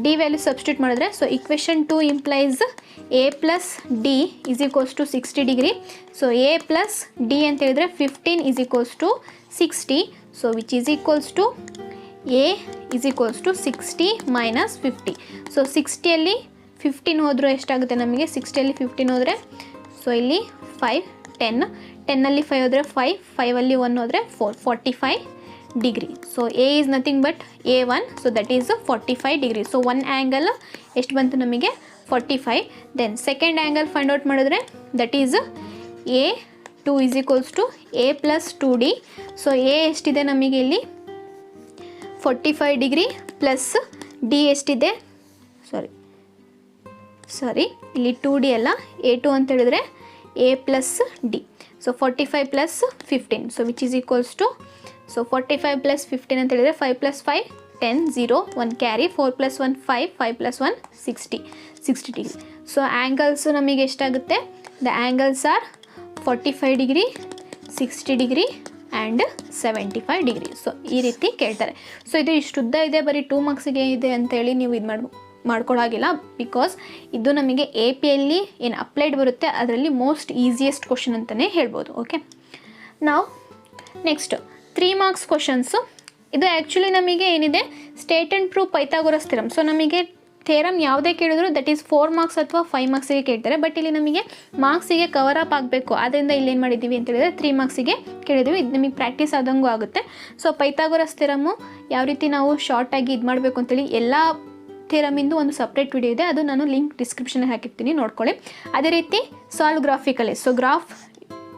D ವ್ಯಾಲ್ಯೂ ಸಬ್ಸ್ಟಿಟ್ಯೂಟ್ ಮಾಡಿದ್ರೆ so equation 2 implies A plus D is equals to 60 degree. So A plus D ಅಂತ ಹೇಳಿದ್ರೆ 15 is equals to 60. So which is equals to A is equals to 60 minus 50. So 60ಯಲ್ಲಿ 15 ಹೋದರೂ ಎಷ್ಟಾಗುತ್ತೆ ನಮಗೆ, 60ಯಲ್ಲಿ 15 ಹೋದರೆ ಸೊ ಇಲ್ಲಿ 5 10, 10ನಲ್ಲಿ 5 ಹೋದರೆ 5, 5ಅಲ್ಲಿ 1 ಹೋದರೆ 4, 45 degree. So A is nothing but A1. So that is 45 degree. So one angle ಎಷ್ಟು ಬಂತು ನಮಗೆ 45. Then second angle find out ಮಾಡಿದ್ರೆ that is A2 is equals to A plus 2D. So A ಎಷ್ಟಿದೆ ನಮಗೆ ಇಲ್ಲಿ 45 ಡಿಗ್ರಿ ಪ್ಲಸ್ D ಎಷ್ಟಿದೆ, ಸಾರಿ ಇಲ್ಲಿ 2D ಅಲ್ಲ A2 ಅಂತ ಹೇಳಿದ್ರೆ A plus D. So 45 plus 15. So which is equals to so 45 plus 15 ಅಂತ ಹೇಳಿದ್ರೆ 5 plus 5 10, 0, 1 carry, 4 plus 1 5, 5 plus 1 60 degree. So angles ನಮಗೆ ಎಷ್ಟಾಗುತ್ತೆ, the angles are 45 degree, 60 degree and 75 degree. So ಈ ರೀತಿ ಕೇಳ್ತಾರೆ. ಸೊ ಇದು ಇಷ್ಟುದ್ದ ಇದೆ, ಬರೀ 2 ಮಾರ್ಕ್ಸಿಗೆ ಇದೆ ಅಂತೇಳಿ ನೀವು ಇದು ಮಾಡ್ಕೊಳ್ಳೋಗಿಲ್ಲ. ಬಿಕಾಸ್ ಇದು ನಮಗೆ AP-ಯಲ್ಲಿ ಏನು ಅಪ್ಲೈಡ್ ಬರುತ್ತೆ ಅದರಲ್ಲಿ ಮೋಸ್ಟ್ ಈಸಿಯೆಸ್ಟ್ ಕ್ವಶನ್ ಅಂತಲೇ ಹೇಳ್ಬೋದು. ಓಕೆ, ನಾವು ನೆಕ್ಸ್ಟ್ 3 ಮಾರ್ಕ್ಸ್ ಕ್ವಶನ್ಸು. ಇದು ಆ್ಯಕ್ಚುಲಿ ನಮಗೆ ಏನಿದೆ state and prove Pythagoras theorem. So ನಮಗೆ ಥಿಯರಮ್ ಯಾವುದೇ ಕೇಳಿದ್ರು ದಟ್ ಈಸ್ 4 ಮಾರ್ಕ್ಸ್ ಅಥವಾ 5 ಮಾರ್ಕ್ಸಿಗೆ ಕೇಳ್ತಾರೆ. ಬಟ್ ಇಲ್ಲಿ ನಮಗೆ ಮಾರ್ಕ್ಸಿಗೆ ಕವರ್ ಅಪ್ ಆಗಬೇಕು, ಆದ್ದರಿಂದ ಇಲ್ಲಿ ಏನು ಮಾಡಿದ್ದೀವಿ ಅಂತ ಹೇಳಿದ್ರೆ 3 ಮಾರ್ಕ್ಸಿಗೆ ಕೇಳಿದ್ವಿ. ಇದು ನಮಗೆ ಪ್ರಾಕ್ಟೀಸ್ ಆದಂಗೂ ಆಗುತ್ತೆ. ಸೊ ಪೈಥಾಗೊರಸ್ ಥಿಯರಮ್ಮು ಯಾವ ರೀತಿ ನಾವು ಶಾರ್ಟಾಗಿ ಇದು ಮಾಡಬೇಕು ಅಂತೇಳಿ ಎಲ್ಲ ಥಿಯರಮಿಂದು ಒಂದು ಸಪ್ರೇಟ್ ವಿಡಿಯೋ ಇದೆ, ಅದು ನಾನು ಲಿಂಕ್ ಡಿಸ್ಕ್ರಿಪ್ಷನಲ್ಲಿ ಹಾಕಿರ್ತೀನಿ, ನೋಡ್ಕೊಳ್ಳಿ. ಅದೇ ರೀತಿ ಸಾಲ್ವ್ ಗ್ರಾಫಿಕಲಿ. ಸೊ ಗ್ರಾಫ್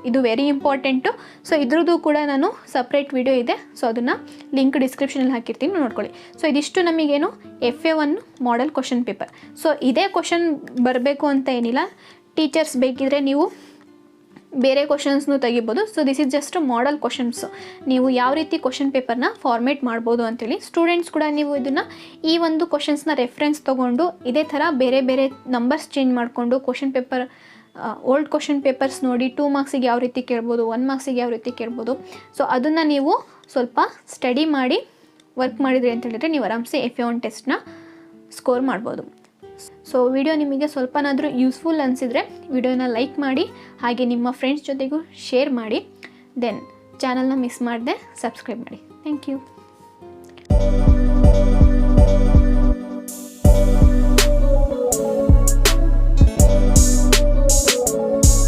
ಇದು ವೆರಿ ಇಂಪಾರ್ಟೆಂಟು. ಸೊ ಇದ್ರದ್ದು ಕೂಡ ನಾನು ಸಪ್ರೇಟ್ ವಿಡಿಯೋ ಇದೆ, ಸೊ ಅದನ್ನು ಲಿಂಕ್ ಡಿಸ್ಕ್ರಿಪ್ಷನಲ್ಲಿ ಹಾಕಿರ್ತೀನಿ, ನೋಡ್ಕೊಳ್ಳಿ. ಸೊ ಇದಿಷ್ಟು ನಮಗೇನು FA1 model question paper. So ಇದೇ ಕ್ವಶನ್ ಬರಬೇಕು ಅಂತ ಏನಿಲ್ಲ, ಟೀಚರ್ಸ್ ಬೇಕಿದ್ರೆ ನೀವು ಬೇರೆ ಕ್ವಶನ್ಸ್ನು ತೆಗಿಬೋದು. So this is just model questions. ನೀವು ಯಾವ ರೀತಿ ಕ್ವಶನ್ ಪೇಪರ್ನ ಫಾರ್ಮೇಟ್ ಮಾಡ್ಬೋದು ಅಂತೇಳಿ ಸ್ಟೂಡೆಂಟ್ಸ್ ಕೂಡ ನೀವು ಇದನ್ನು ಈ ಒಂದು ಕ್ವಶನ್ಸ್ನ ರೆಫರೆನ್ಸ್ ತೊಗೊಂಡು ಇದೇ ಥರ ಬೇರೆ ಬೇರೆ ನಂಬರ್ಸ್ ಚೇಂಜ್ ಮಾಡಿಕೊಂಡು question paper old question papers ನೋಡಿ 2 ಮಾರ್ಕ್ಸಿಗೆ ಯಾವ ರೀತಿ ಕೇಳ್ಬೋದು, 1 ಮಾರ್ಕ್ಸಿಗೆ ಯಾವ ರೀತಿ ಕೇಳ್ಬೋದು, ಸೊ ಅದನ್ನು ನೀವು ಸ್ವಲ್ಪ ಸ್ಟಡಿ ಮಾಡಿ ವರ್ಕ್ ಮಾಡಿದ್ರಿ ಅಂತ ಹೇಳಿದ್ರೆ ನೀವು ಆರಾಮ್ಸೆ FA1 ಟೆಸ್ಟ್ನ ಸ್ಕೋರ್ ಮಾಡ್ಬೋದು. ಸೊ ವಿಡಿಯೋ ನಿಮಗೆ ಸ್ವಲ್ಪನಾದರೂ ಯೂಸ್ಫುಲ್ ಅನಿಸಿದರೆ ವಿಡಿಯೋನ ಲೈಕ್ ಮಾಡಿ, ಹಾಗೆ ನಿಮ್ಮ ಫ್ರೆಂಡ್ಸ್ ಜೊತೆಗೂ ಶೇರ್ ಮಾಡಿ. ದೆನ್ ಚಾನಲ್ನ ಮಿಸ್ ಮಾಡದೆ ಸಬ್ಸ್ಕ್ರೈಬ್ ಮಾಡಿ. Thank you.